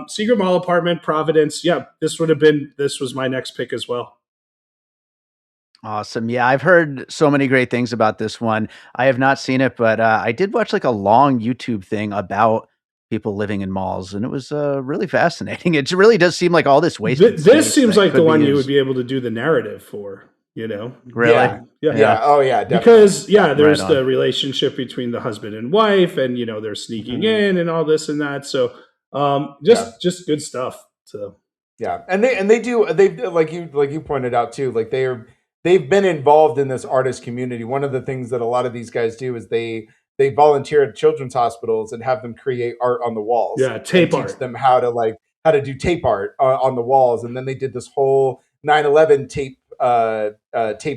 Secret Mall Apartment, Providence. Yeah, this was my next pick as well. Awesome. Yeah, I've heard so many great things about this one. I have not seen it, but I did watch like a long YouTube thing about people living in malls, and it was really fascinating. It really does seem like all this wasted. This seems like the one you would be able to do the narrative for. Really? Yeah. Oh yeah, definitely. Because there's the relationship between the husband and wife, and they're sneaking in and all this and that. So just good stuff. So yeah, and they like you pointed out too, like they've been involved in this artist community. One of the things that a lot of these guys do is they volunteer at children's hospitals and have them create art on the walls. Yeah, tape art. Teach them how to do tape art on the walls, and then they did this whole 9/11 tape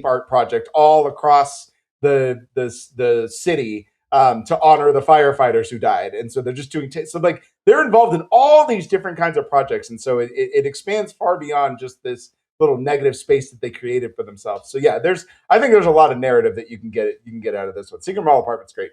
art project all across the city to honor the firefighters who died. And so they're just doing so like they're involved in all these different kinds of projects, and so it expands far beyond just this little negative space that they created for themselves. So yeah, I think there's a lot of narrative that you can get out of this one. Secret Mall Apartment's great.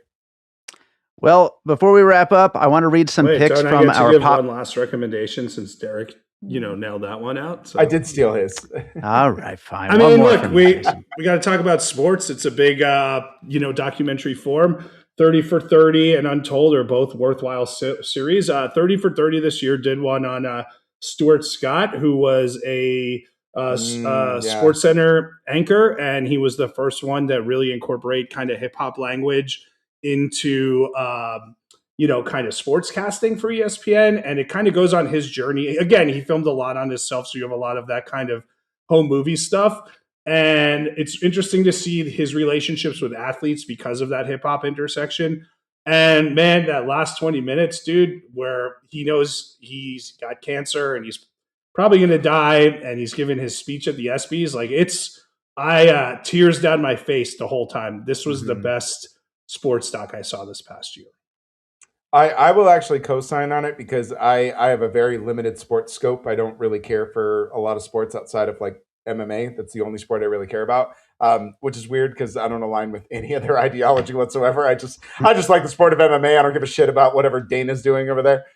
Well, before we wrap up, I want to read some picks don't from I get to our give pop. one last recommendation since Derek, nailed that one out. So. I did steal his. All right, fine. I One mean, more look, from we Jason. got to talk about sports. It's a big, documentary form. 30 for 30 and Untold are both worthwhile series. 30 for 30 this year did one on Stuart Scott, who was a Sports Center anchor, and he was the first one to really incorporate kind of hip hop language into kind of sports casting for ESPN. And it kind of goes on his journey. Again, he filmed a lot on himself, so you have a lot of that kind of home movie stuff. And it's interesting to see his relationships with athletes because of that hip hop intersection. And man, that last 20 minutes, dude, where he knows he's got cancer and he's probably going to die, and he's giving his speech at the ESPYs, like I tears down my face the whole time. This was the best sports doc I saw this past year. I will actually co-sign on it because I have a very limited sports scope. I don't really care for a lot of sports outside of like MMA. That's the only sport I really care about, which is weird because I don't align with any other ideology whatsoever. I just like the sport of MMA. I don't give a shit about whatever Dana's doing over there.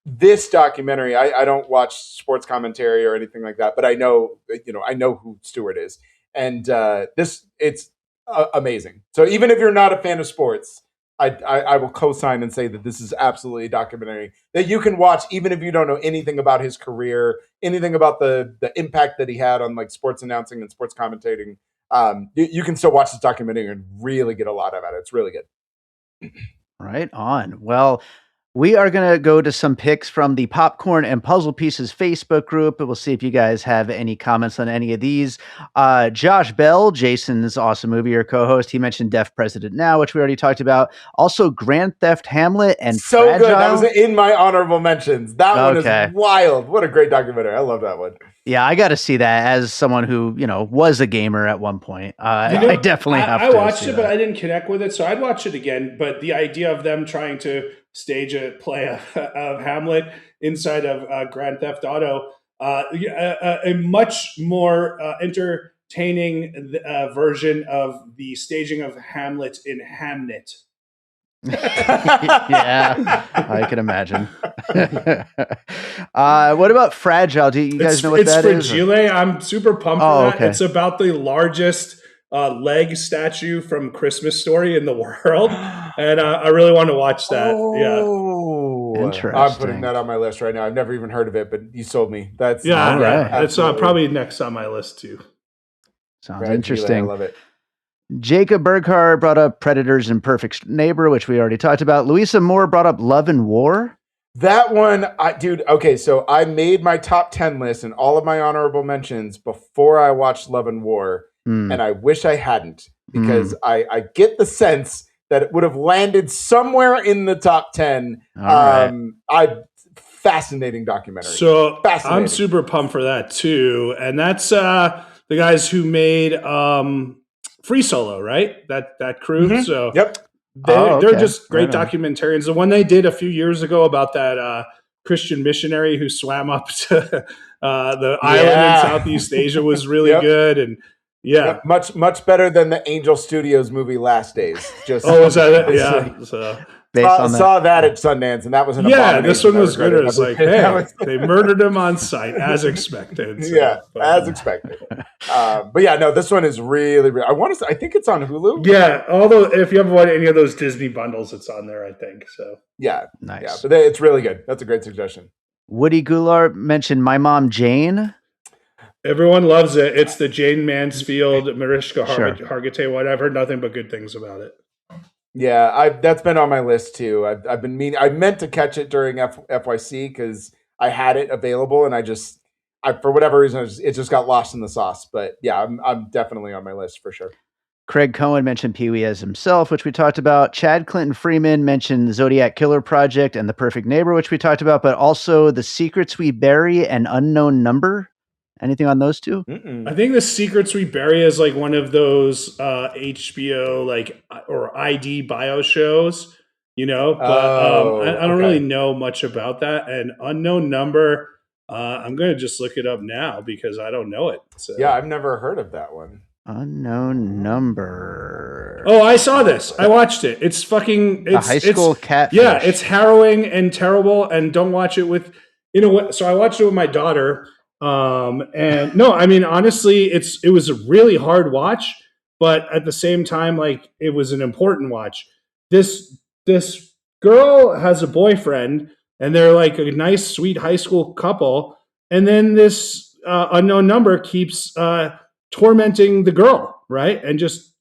This documentary, I don't watch sports commentary or anything like that, but I know who Stewart is, and it's amazing. So even if you're not a fan of sports, I will co-sign and say that this is absolutely a documentary that you can watch even if you don't know anything about his career, anything about the impact that he had on like sports announcing and sports commentating. You can still watch this documentary and really get a lot out of it. It's really good. Right on. Well, we are going to go to some picks from the Popcorn and Puzzle Pieces Facebook group. We'll see if you guys have any comments on any of these. Josh Bell, Jason's awesome movie or co-host, he mentioned Deaf President Now, which we already talked about. Also, Grand Theft Hamlet and so Fragile. Good. That was in my honorable mentions. That one is wild. What a great documentary. I love that one. Yeah, I got to see that as someone who, was a gamer at one point. I definitely have to. I watched it, but I didn't connect with it, so I'd watch it again. But the idea of them trying to stage a play of Hamlet inside of Grand Theft Auto, a much more entertaining version of the staging of Hamlet in Hamnet. Yeah, I can imagine. What about Fragile? Do you guys know what that is? It's Fragile. I'm super pumped for that. Okay. It's about the largest leg statue from Christmas Story in the world, and I really want to watch that. Interesting. I'm putting that on my list right now. I've never even heard of it, but you sold me. That's It's probably next on my list too. Sounds interesting. I love it. Jacob Berghart brought up Predators and Perfect Neighbor, which we already talked about. Louisa Moore brought up Love and War. That one, okay, so I made my top 10 list and all of my honorable mentions before I watched Love and War, and I wish I hadn't, because I get the sense that it would have landed somewhere in the top 10. Fascinating documentary. So I'm super pumped for that too, and that's the guys who made Free Solo, right? That crew. Mm-hmm. So yep. They're just great documentarians. The one they did a few years ago about that Christian missionary who swam up to the island in Southeast Asia was really good. And much better than the Angel Studios movie Last Days. Just was that it? Yeah. So. Saw that at Sundance, and that was an abomination. This one was good. It was like, hey, they murdered him on site, as expected. So, as expected. This one is really. I think it's on Hulu. Yeah, although if you haven't watched any of those Disney bundles, it's on there. I think so. Yeah, nice. Yeah, but it's really good. That's a great suggestion. Woody Goulart mentioned My Mom Jane. Everyone loves it. It's the Jane Mansfield, Mariska Hargitay one. I've heard nothing but good things about it. Yeah, that's been on my list too. I've been I meant to catch it during FYC because I had it available, and I for whatever reason it just got lost in the sauce. But yeah, I'm definitely on my list for sure. Craig Cohen mentioned Pee-wee as himself, which we talked about. Chad Clinton Freeman mentioned the Zodiac Killer Project and The Perfect Neighbor, which we talked about, but also The Secrets We Bury and Unknown Number. Anything on those two? I think The Secrets We Bury is like one of those HBO or ID bio shows, but I don't really know much about that. And Unknown Number, I'm going to just look it up now because I don't know it. So. Yeah, I've never heard of that one. Unknown Number. Oh, I saw this. I watched it. It's fucking. It's high school catfish. Yeah, it's harrowing and terrible. And don't watch it with. So I watched it with my daughter. And no, I mean honestly, it was a really hard watch, but at the same time, like it was an important watch. This girl has a boyfriend, and they're like a nice, sweet high school couple, and then this unknown number keeps tormenting the girl, right? And just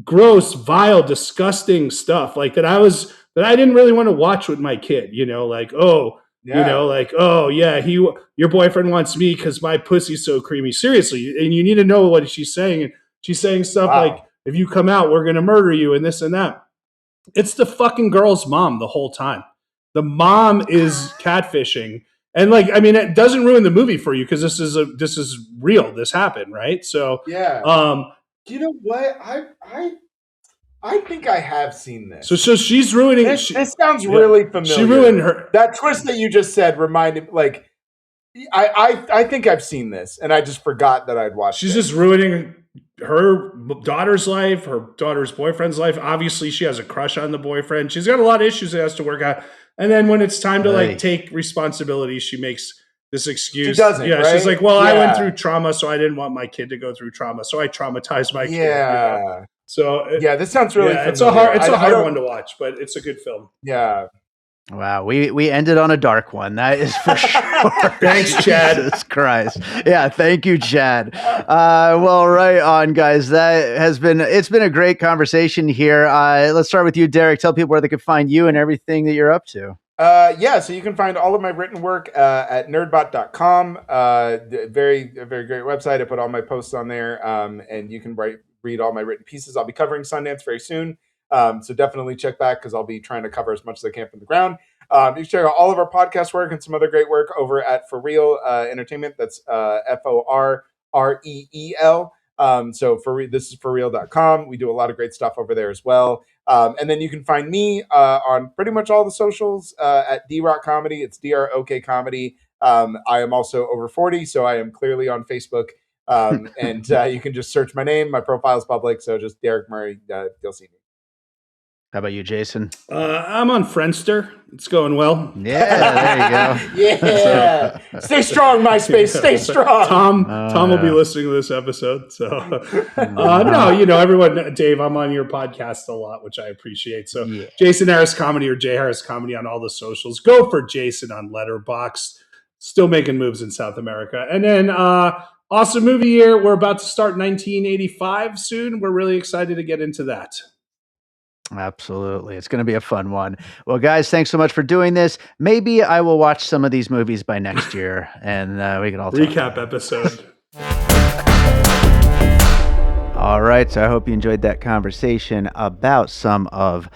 gross, vile, disgusting stuff like that. I didn't really want to watch with my kid. Like your boyfriend wants me because my pussy's so creamy. Seriously, and you need to know what she's saying. And she's saying stuff like, "If you come out, we're gonna murder you," and this and that. It's the fucking girl's mom the whole time. The mom is catfishing. And it doesn't ruin the movie for you because this is real. This happened, right? So yeah. You know what? I think I have seen this. So she's ruining. This sounds really familiar. She ruined her. That twist that you just said reminded I think I've seen this, and I just forgot that I'd watched. She's just ruining her daughter's life, her daughter's boyfriend's life. Obviously, she has a crush on the boyfriend. She's got a lot of issues that has to work out. And then when it's time to take responsibility, she makes this excuse. She doesn't. Yeah, right? She's like, "Well, I went through trauma, so I didn't want my kid to go through trauma, so I traumatized my kid." Yeah. So this sounds really. Yeah, it's a hard one to watch, but it's a good film. Yeah. Wow, we ended on a dark one. That is for sure. Thanks, Chad. Jesus Christ. Yeah, thank you, Chad. Well, right on, guys. It's been a great conversation here. Let's start with you, Derek. Tell people where they can find you and everything that you're up to. So you can find all of my written work at nerdbot.com. Very very great website. I put all my posts on there, and you can read all my written pieces. I'll be covering Sundance very soon. So definitely check back because I'll be trying to cover as much as I can from the ground. You can check out all of our podcast work and some other great work over at For Real Entertainment. That's FORREEL. This is forreal.com. We do a lot of great stuff over there as well. And then you can find me on pretty much all the socials at DRock Comedy. It's DROK Comedy. I am also over 40, so I am clearly on Facebook. And you can just search my name. My profile is public, so just Derrick Murray. You'll see me. How about you, Jason? I'm on Friendster. It's going well. Yeah, there you go. Yeah. Stay strong, MySpace. Stay strong. Tom will be listening to this episode. So, everyone, Dave, I'm on your podcast a lot, which I appreciate. So, Jason Harris Comedy or J Harris Comedy on all the socials. Go for Jason on Letterboxd. Still making moves in South America. And then, awesome movie year. We're about to start 1985 soon. We're really excited to get into that. Absolutely. It's going to be a fun one. Well, guys, thanks so much for doing this. Maybe I will watch some of these movies by next year, and we can all recap episode. All right. So I hope you enjoyed that conversation about some of,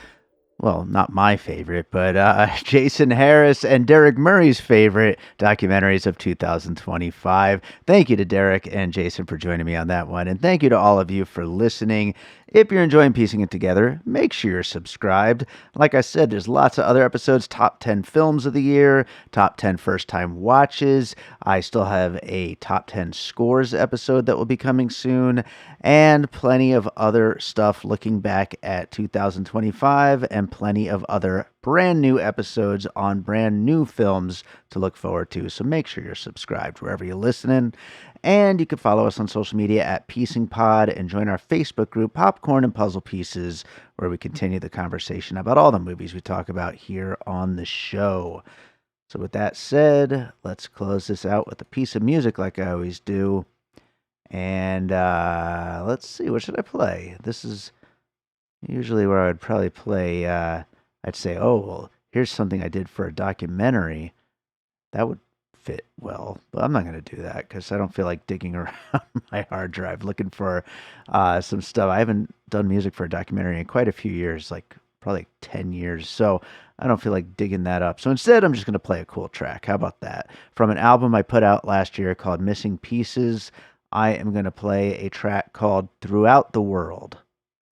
well, not my favorite, but Jason Harris and Derrick Murray's favorite documentaries of 2025. Thank you to Derrick and Jason for joining me on that one. And thank you to all of you for listening. If you're enjoying piecing it together, make sure you're subscribed. Like I said, there's lots of other episodes, top 10 films of the year, top 10 first-time watches. I still have a top 10 scores episode that will be coming soon, and plenty of other stuff looking back at 2025, and plenty of other brand new episodes on brand new films to look forward to. So make sure you're subscribed wherever you're listening. And you can follow us on social media at Piecing Pod and join our Facebook group, Popcorn and Puzzle Pieces, where we continue the conversation about all the movies we talk about here on the show. So with that said, let's close this out with a piece of music like I always do. And let's see, what should I play? This is usually where I would probably play, I'd say, oh, well, here's something I did for a documentary. That would fit well, but I'm not going to do that because I don't feel like digging around my hard drive looking for some stuff. I haven't done music for a documentary in quite a few years, like probably 10 years, so I don't feel like digging that up. So instead, I'm just going to play a cool track. How about that? From an album I put out last year called Missing Pieces, I am going to play a track called Throughout the World.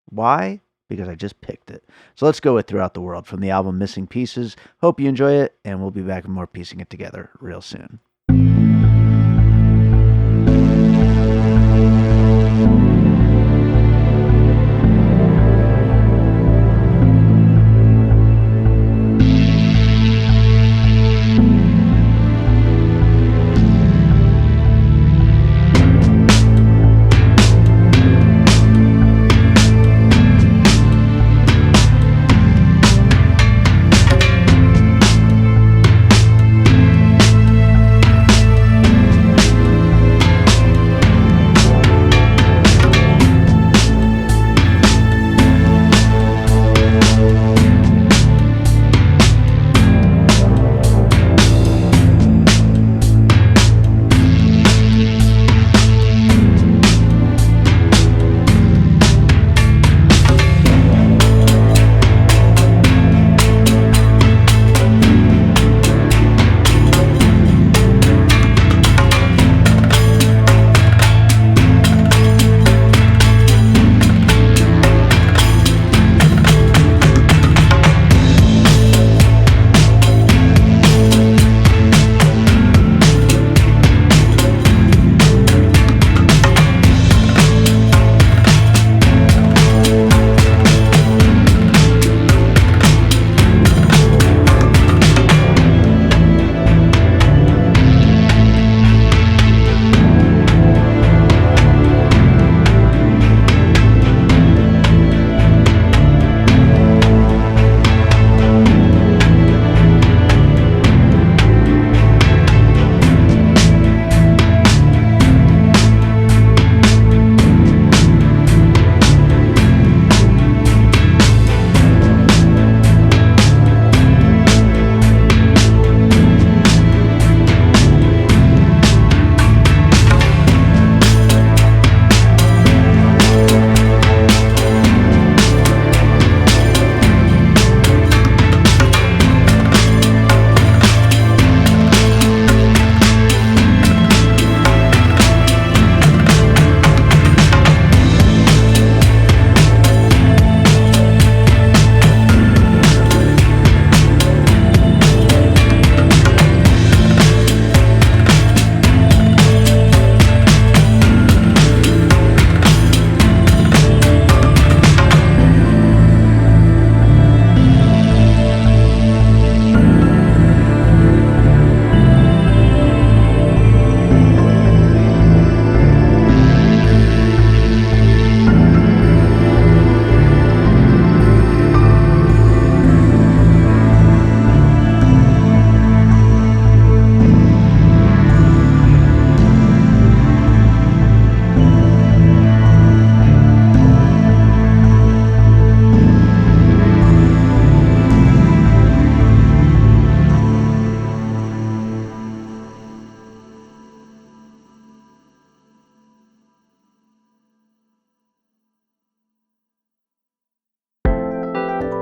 Why? because I just picked it. So let's go with Throughout the World from the album Missing Pieces. Hope you enjoy it, and we'll be back with more Piecing It Together real soon.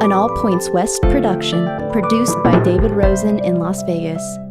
An All Points West production, produced by David Rosen in Las Vegas.